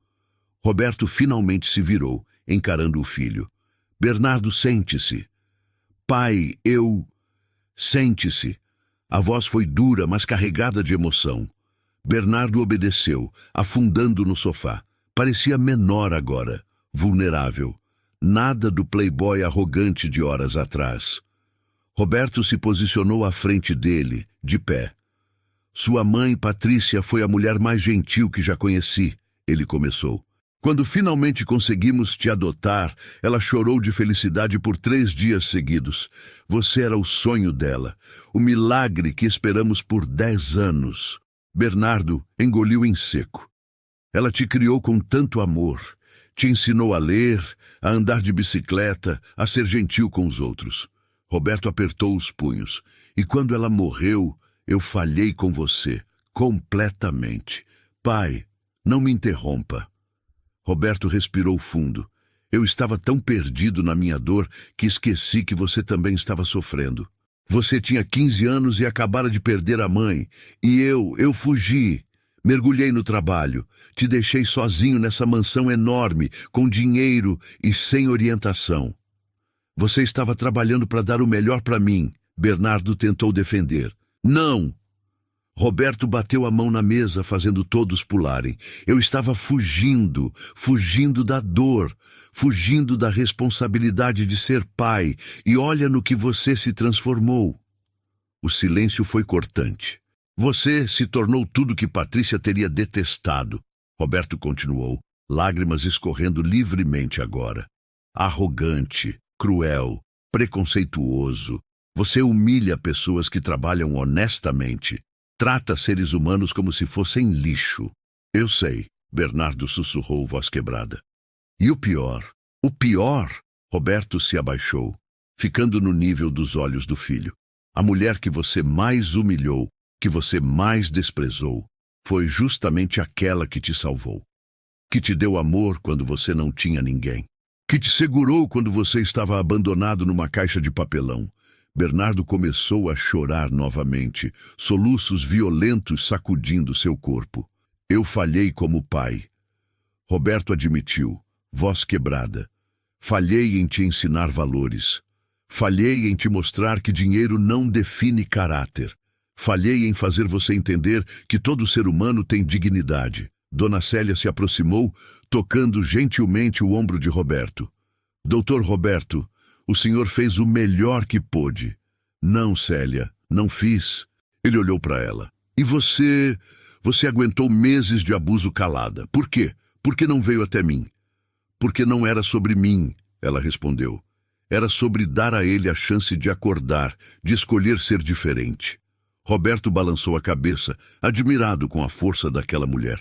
Roberto finalmente se virou, encarando o filho. Bernardo, sente-se. Pai, eu... Sente-se. A voz foi dura, mas carregada de emoção. Bernardo obedeceu, afundando no sofá. Parecia menor agora, vulnerável. Nada do playboy arrogante de horas atrás. Roberto se posicionou à frente dele, de pé. Sua mãe, Patrícia, foi a mulher mais gentil que já conheci, ele começou. Quando finalmente conseguimos te adotar, ela chorou de felicidade por 3 dias seguidos. Você era o sonho dela, o milagre que esperamos por 10 anos. Bernardo engoliu em seco. Ela te criou com tanto amor. Te ensinou a ler, a andar de bicicleta, a ser gentil com os outros. Roberto apertou os punhos. E quando ela morreu, eu falhei com você, completamente. Pai, não me interrompa. Roberto respirou fundo. Eu estava tão perdido na minha dor que esqueci que você também estava sofrendo. Você tinha 15 anos e acabara de perder a mãe. E eu fugi. Mergulhei no trabalho. Te deixei sozinho nessa mansão enorme, com dinheiro e sem orientação. Você estava trabalhando para dar o melhor para mim. Bernardo tentou defender. Não! Roberto bateu a mão na mesa, fazendo todos pularem. Eu estava fugindo da dor, fugindo da responsabilidade de ser pai, e olha no que você se transformou. O silêncio foi cortante. Você se tornou tudo que Patrícia teria detestado. Roberto continuou, lágrimas escorrendo livremente agora. Arrogante, cruel, preconceituoso. Você humilha pessoas que trabalham honestamente. Trata seres humanos como se fossem lixo. Eu sei, Bernardo sussurrou, voz quebrada. E o pior, Roberto se abaixou, ficando no nível dos olhos do filho. A mulher que você mais humilhou, que você mais desprezou, foi justamente aquela que te salvou. Que te deu amor quando você não tinha ninguém. Que te segurou quando você estava abandonado numa caixa de papelão. Bernardo começou a chorar novamente, soluços violentos sacudindo seu corpo. Eu falhei como pai. Roberto admitiu, voz quebrada. Falhei em te ensinar valores. Falhei em te mostrar que dinheiro não define caráter. Falhei em fazer você entender que todo ser humano tem dignidade. Dona Célia se aproximou, tocando gentilmente o ombro de Roberto. Doutor Roberto, o senhor fez o melhor que pôde. Não, Célia, não fiz. Ele olhou para ela. E você aguentou meses de abuso calada. Por quê? Porque não veio até mim. Porque não era sobre mim, ela respondeu. Era sobre dar a ele a chance de acordar, de escolher ser diferente. Roberto balançou a cabeça, admirado com a força daquela mulher.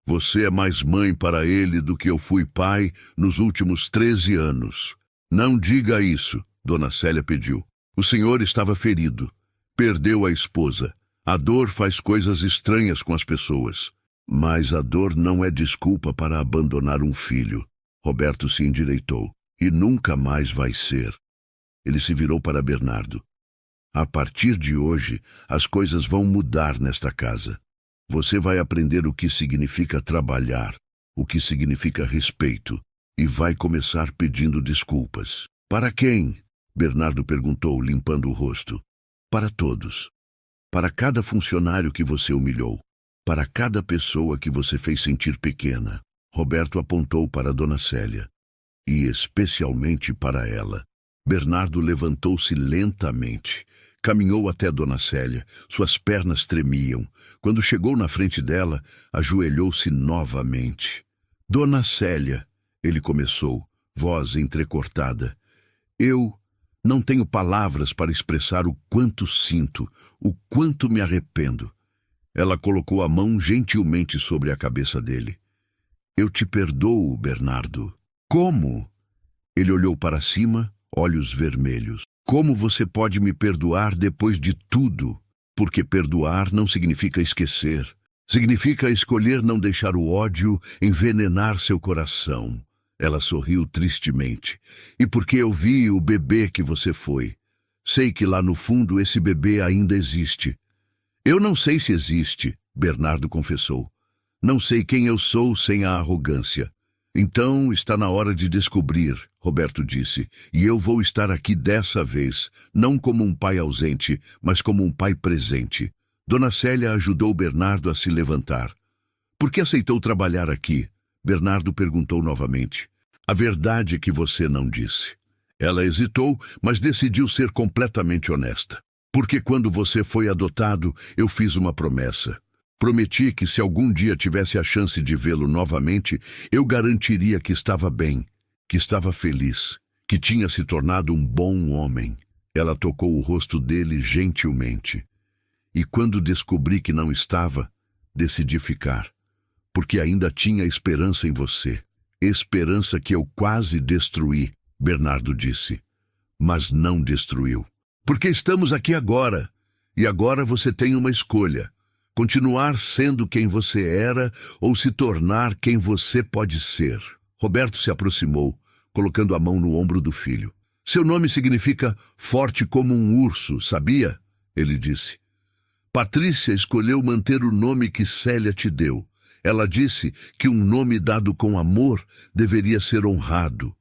Você é mais mãe para ele do que eu fui pai nos últimos 13 anos. Não diga isso, Dona Célia pediu. O senhor estava ferido. Perdeu a esposa. A dor faz coisas estranhas com as pessoas. Mas a dor não é desculpa para abandonar um filho. Roberto se endireitou. E nunca mais vai ser. Ele se virou para Bernardo. A partir de hoje, as coisas vão mudar nesta casa. Você vai aprender o que significa trabalhar, o que significa respeito, e vai começar pedindo desculpas. Para quem? Bernardo perguntou, limpando o rosto. Para todos. Para cada funcionário que você humilhou. Para cada pessoa que você fez sentir pequena. Roberto apontou para Dona Célia. E especialmente para ela. Bernardo levantou-se lentamente. Caminhou até Dona Célia. Suas pernas tremiam. Quando chegou na frente dela, ajoelhou-se novamente. Dona Célia, ele começou, voz entrecortada. Eu não tenho palavras para expressar o quanto sinto, o quanto me arrependo. Ela colocou a mão gentilmente sobre a cabeça dele. Eu te perdoo, Bernardo. Como? Ele olhou para cima, olhos vermelhos. Como você pode me perdoar depois de tudo? Porque perdoar não significa esquecer. Significa escolher não deixar o ódio envenenar seu coração. Ela sorriu tristemente. E porque eu vi o bebê que você foi. Sei que lá no fundo esse bebê ainda existe. Eu não sei se existe, Bernardo confessou. Não sei quem eu sou sem a arrogância. Então está na hora de descobrir, Roberto disse, e eu vou estar aqui dessa vez, não como um pai ausente, mas como um pai presente. Dona Célia ajudou Bernardo a se levantar. Por que aceitou trabalhar aqui? Bernardo perguntou novamente. A verdade é que você não disse. Ela hesitou, mas decidiu ser completamente honesta. Porque quando você foi adotado, eu fiz uma promessa. Prometi que se algum dia tivesse a chance de vê-lo novamente, eu garantiria que estava bem, que estava feliz, que tinha se tornado um bom homem. Ela tocou o rosto dele gentilmente. E quando descobri que não estava, decidi ficar. Porque ainda tinha esperança em você. Esperança que eu quase destruí, Bernardo disse. Mas não destruiu. Porque estamos aqui agora. E agora você tem uma escolha. Continuar sendo quem você era ou se tornar quem você pode ser. Roberto se aproximou, colocando a mão no ombro do filho. Seu nome significa forte como um urso, sabia? Ele disse. Patrícia escolheu manter o nome que Célia te deu. Ela disse que um nome dado com amor deveria ser honrado.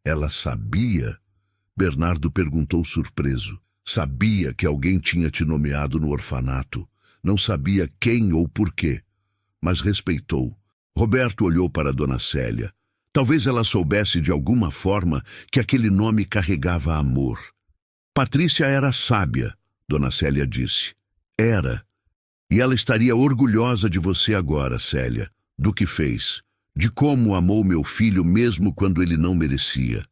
Ela sabia? Bernardo perguntou surpreso. Sabia que alguém tinha te nomeado no orfanato. Não sabia quem ou porquê, mas respeitou. Roberto olhou para Dona Célia. Talvez ela soubesse de alguma forma que aquele nome carregava amor. Patrícia era sábia, Dona Célia disse. Era. E ela estaria orgulhosa de você agora, Célia, do que fez, de como amou meu filho mesmo quando ele não merecia.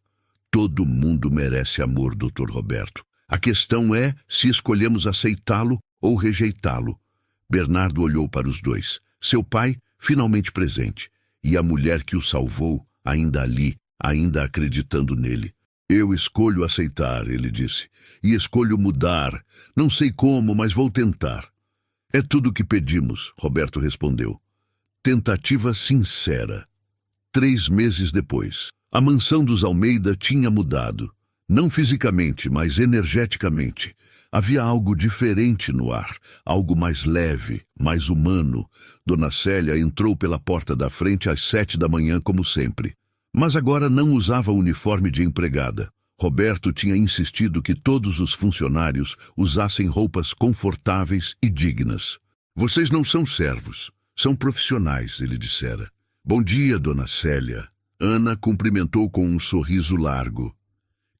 Todo mundo merece amor, Dr. Roberto. A questão é se escolhemos aceitá-lo ou rejeitá-lo. Bernardo olhou para os dois. Seu pai, finalmente presente, e a mulher que o salvou, ainda ali, ainda acreditando nele. Eu escolho aceitar, ele disse, e escolho mudar. Não sei como, mas vou tentar. É tudo o que pedimos, Roberto respondeu. Tentativa sincera. 3 meses depois, a mansão dos Almeida tinha mudado. Não fisicamente, mas energeticamente. Havia algo diferente no ar, algo mais leve, mais humano. Dona Célia entrou pela porta da frente às 7 da manhã, como sempre. Mas agora não usava uniforme de empregada. Roberto tinha insistido que todos os funcionários usassem roupas confortáveis e dignas. Vocês não são servos, são profissionais, ele dissera. Bom dia, Dona Célia. Ana cumprimentou com um sorriso largo.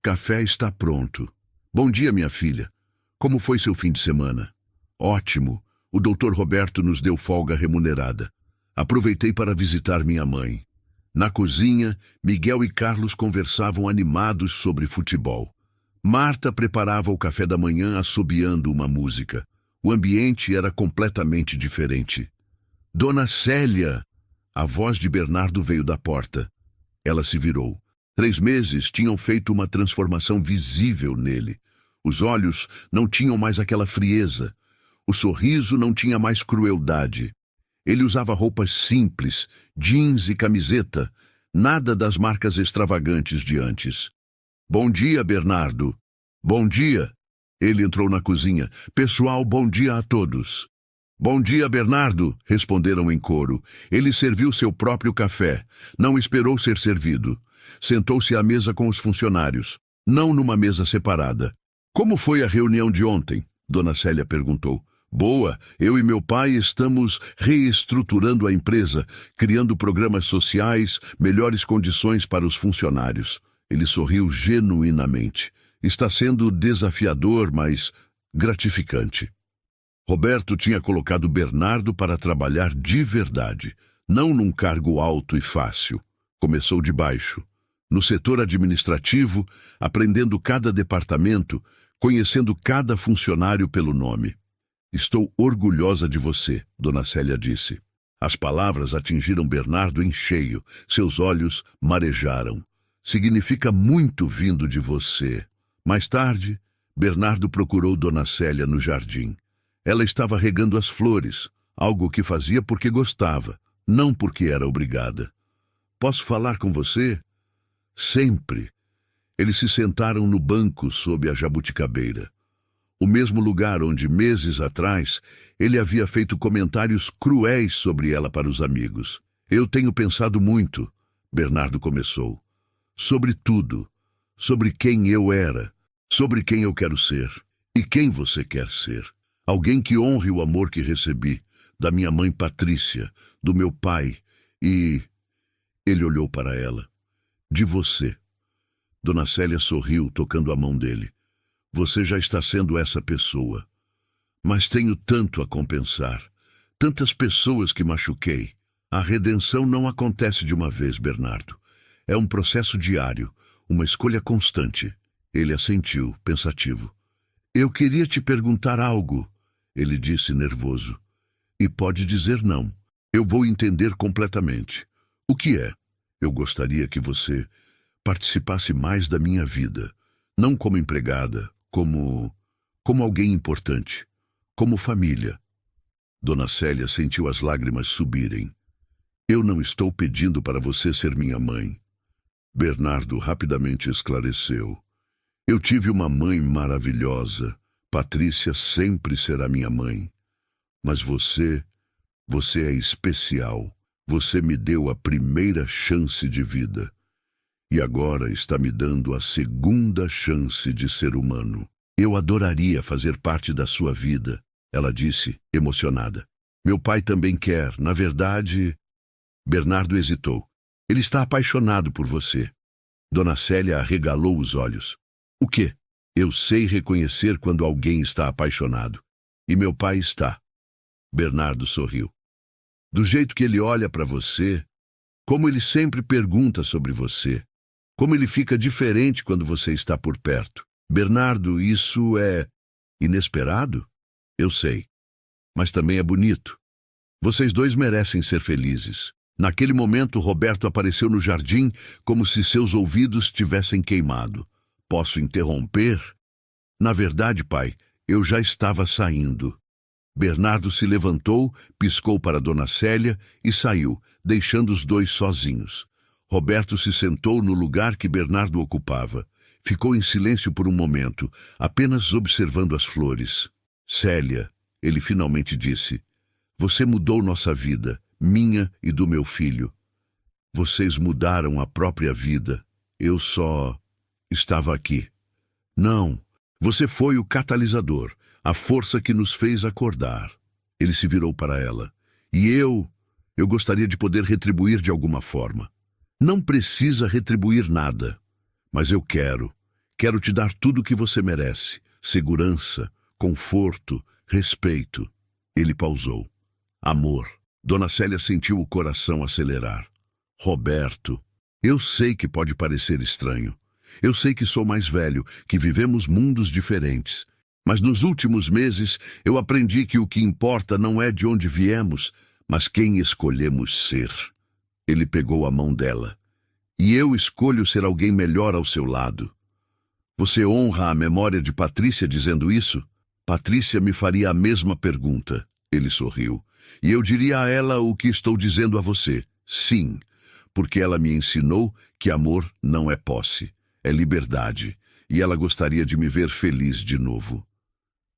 Café está pronto. Bom dia, minha filha. Como foi seu fim de semana? Ótimo. O Dr. Roberto nos deu folga remunerada. Aproveitei para visitar minha mãe. Na cozinha, Miguel e Carlos conversavam animados sobre futebol. Marta preparava o café da manhã assobiando uma música. O ambiente era completamente diferente. Dona Célia! A voz de Bernardo veio da porta. Ela se virou. 3 meses tinham feito uma transformação visível nele. Os olhos não tinham mais aquela frieza. O sorriso não tinha mais crueldade. Ele usava roupas simples, jeans e camiseta, nada das marcas extravagantes de antes. Bom dia, Bernardo. Bom dia. Ele entrou na cozinha. Pessoal, bom dia a todos. Bom dia, Bernardo, responderam em coro. Ele serviu seu próprio café. Não esperou ser servido. Sentou-se à mesa com os funcionários, não numa mesa separada. Como foi a reunião de ontem? Dona Célia perguntou. Boa, eu e meu pai estamos reestruturando a empresa, criando programas sociais, melhores condições para os funcionários. Ele sorriu genuinamente. Está sendo desafiador, mas gratificante. Roberto tinha colocado Bernardo para trabalhar de verdade, não num cargo alto e fácil. Começou de baixo, no setor administrativo, aprendendo cada departamento, conhecendo cada funcionário pelo nome. Estou orgulhosa de você, Dona Célia disse. As palavras atingiram Bernardo em cheio, seus olhos marejaram. Significa muito vindo de você. Mais tarde, Bernardo procurou Dona Célia no jardim. Ela estava regando as flores, algo que fazia porque gostava, não porque era obrigada. Posso falar com você? Sempre. Eles se sentaram no banco sob a jabuticabeira. O mesmo lugar onde, meses atrás, ele havia feito comentários cruéis sobre ela para os amigos. Eu tenho pensado muito, Bernardo começou. Sobre tudo. Sobre quem eu era. Sobre quem eu quero ser. E quem você quer ser. Alguém que honre o amor que recebi, da minha mãe Patrícia, do meu pai e... Ele olhou para ela. De você. Dona Célia sorriu, tocando a mão dele. Você já está sendo essa pessoa. Mas tenho tanto a compensar. Tantas pessoas que machuquei. A redenção não acontece de uma vez, Bernardo. É um processo diário, uma escolha constante. Ele assentiu, pensativo. Eu queria te perguntar algo, ele disse nervoso. E pode dizer não. Eu vou entender completamente. O que é? Eu gostaria que você participasse mais da minha vida. Não como empregada, como alguém importante. Como família. Dona Célia sentiu as lágrimas subirem. Eu não estou pedindo para você ser minha mãe. Bernardo rapidamente esclareceu. Eu tive uma mãe maravilhosa. Patrícia sempre será minha mãe. Mas você é especial. Você me deu a primeira chance de vida. E agora está me dando a segunda chance de ser humano. Eu adoraria fazer parte da sua vida, ela disse, emocionada. Meu pai também quer, na verdade... Bernardo hesitou. Ele está apaixonado por você. Dona Célia arregalou os olhos. O quê? Eu sei reconhecer quando alguém está apaixonado. E meu pai está. Bernardo sorriu. Do jeito que ele olha para você, como ele sempre pergunta sobre você, como ele fica diferente quando você está por perto. Bernardo, isso é inesperado? Eu sei. Mas também é bonito. Vocês dois merecem ser felizes. Naquele momento, Roberto apareceu no jardim como se seus ouvidos tivessem queimado. Posso interromper? Na verdade, pai, eu já estava saindo. Bernardo se levantou, piscou para Dona Célia e saiu, deixando os dois sozinhos. Roberto se sentou no lugar que Bernardo ocupava. Ficou em silêncio por um momento, apenas observando as flores. Célia, ele finalmente disse, você mudou nossa vida, minha e do meu filho. Vocês mudaram a própria vida. Eu só estava aqui. Não, você foi o catalisador, a força que nos fez acordar. Ele se virou para ela. E eu gostaria de poder retribuir de alguma forma. Não precisa retribuir nada, mas eu quero te dar tudo o que você merece. Segurança, conforto, respeito. Ele pausou. Amor. Dona Célia sentiu o coração acelerar. Roberto, eu sei que pode parecer estranho. Eu sei que sou mais velho, que vivemos mundos diferentes. Mas nos últimos meses eu aprendi que o que importa não é de onde viemos, mas quem escolhemos ser. Ele pegou a mão dela. E eu escolho ser alguém melhor ao seu lado. Você honra a memória de Patrícia dizendo isso? Patrícia me faria a mesma pergunta. Ele sorriu. E eu diria a ela o que estou dizendo a você. Sim, porque ela me ensinou que amor não é posse, é liberdade, e ela gostaria de me ver feliz de novo.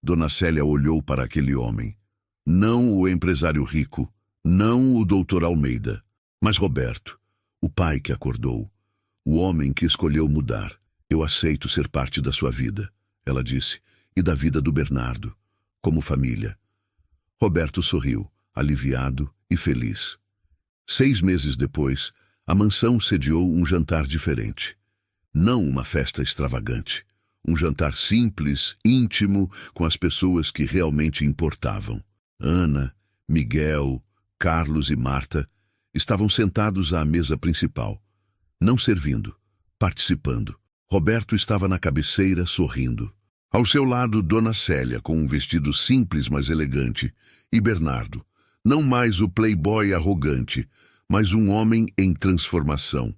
Dona Célia olhou para aquele homem. Não o empresário rico, não o doutor Almeida, mas Roberto, o pai que acordou, o homem que escolheu mudar. Eu aceito ser parte da sua vida, ela disse, e da vida do Bernardo, como família. Roberto sorriu, aliviado e feliz. 6 meses depois, a mansão sediou um jantar diferente. Não uma festa extravagante. Um jantar simples, íntimo, com as pessoas que realmente importavam. Ana, Miguel, Carlos e Marta estavam sentados à mesa principal. Não servindo, participando. Roberto estava na cabeceira, sorrindo. Ao seu lado, Dona Célia, com um vestido simples, mas elegante, e Bernardo, não mais o playboy arrogante, mas um homem em transformação,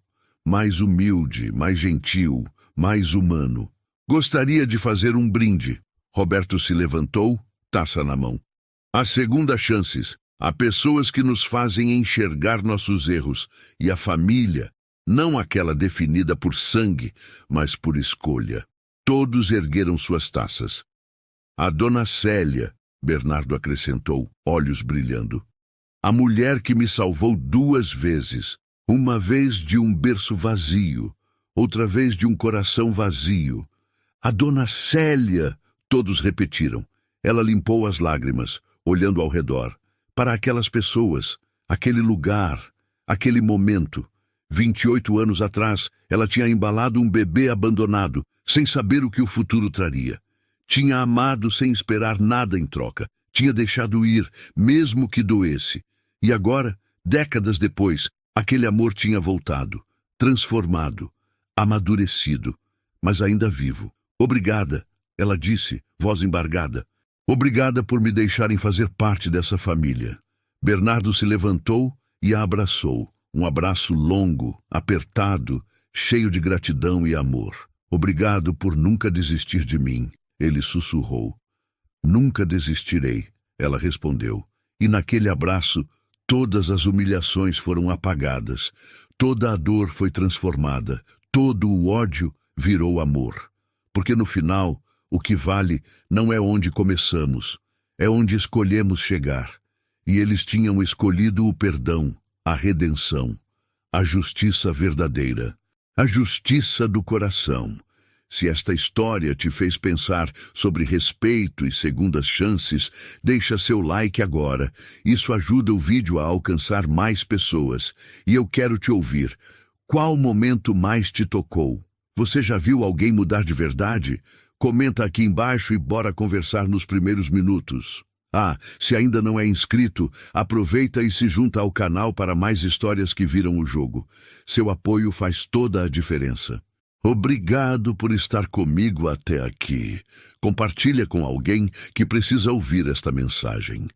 mais humilde, mais gentil, mais humano. Gostaria de fazer um brinde. Roberto se levantou, taça na mão. Há segunda chances. Há pessoas que nos fazem enxergar nossos erros. E a família, não aquela definida por sangue, mas por escolha. Todos ergueram suas taças. A dona Célia, Bernardo acrescentou, olhos brilhando. A mulher que me salvou 2 vezes. Uma vez de um berço vazio, outra vez de um coração vazio. A dona Célia, todos repetiram. Ela limpou as lágrimas, olhando ao redor, para aquelas pessoas, aquele lugar, aquele momento. 28 anos atrás, ela tinha embalado um bebê abandonado, sem saber o que o futuro traria. Tinha amado sem esperar nada em troca. Tinha deixado ir, mesmo que doesse. E agora, décadas depois, aquele amor tinha voltado, transformado, amadurecido, mas ainda vivo. Obrigada, ela disse, voz embargada. Obrigada por me deixarem fazer parte dessa família. Bernardo se levantou e a abraçou. Um abraço longo, apertado, cheio de gratidão e amor. Obrigado por nunca desistir de mim, ele sussurrou. Nunca desistirei, ela respondeu. E naquele abraço, todas as humilhações foram apagadas. Toda a dor foi transformada. Todo o ódio virou amor. Porque no final, o que vale não é onde começamos, é onde escolhemos chegar. E eles tinham escolhido o perdão, a redenção, a justiça verdadeira, a justiça do coração. Se esta história te fez pensar sobre respeito e segundas chances, deixa seu like agora. Isso ajuda o vídeo a alcançar mais pessoas. E eu quero te ouvir. Qual momento mais te tocou? Você já viu alguém mudar de verdade? Comenta aqui embaixo e bora conversar nos primeiros minutos. Ah, se ainda não é inscrito, aproveita e se junta ao canal para mais histórias que viram o jogo. Seu apoio faz toda a diferença. Obrigado por estar comigo até aqui. Compartilha com alguém que precisa ouvir esta mensagem.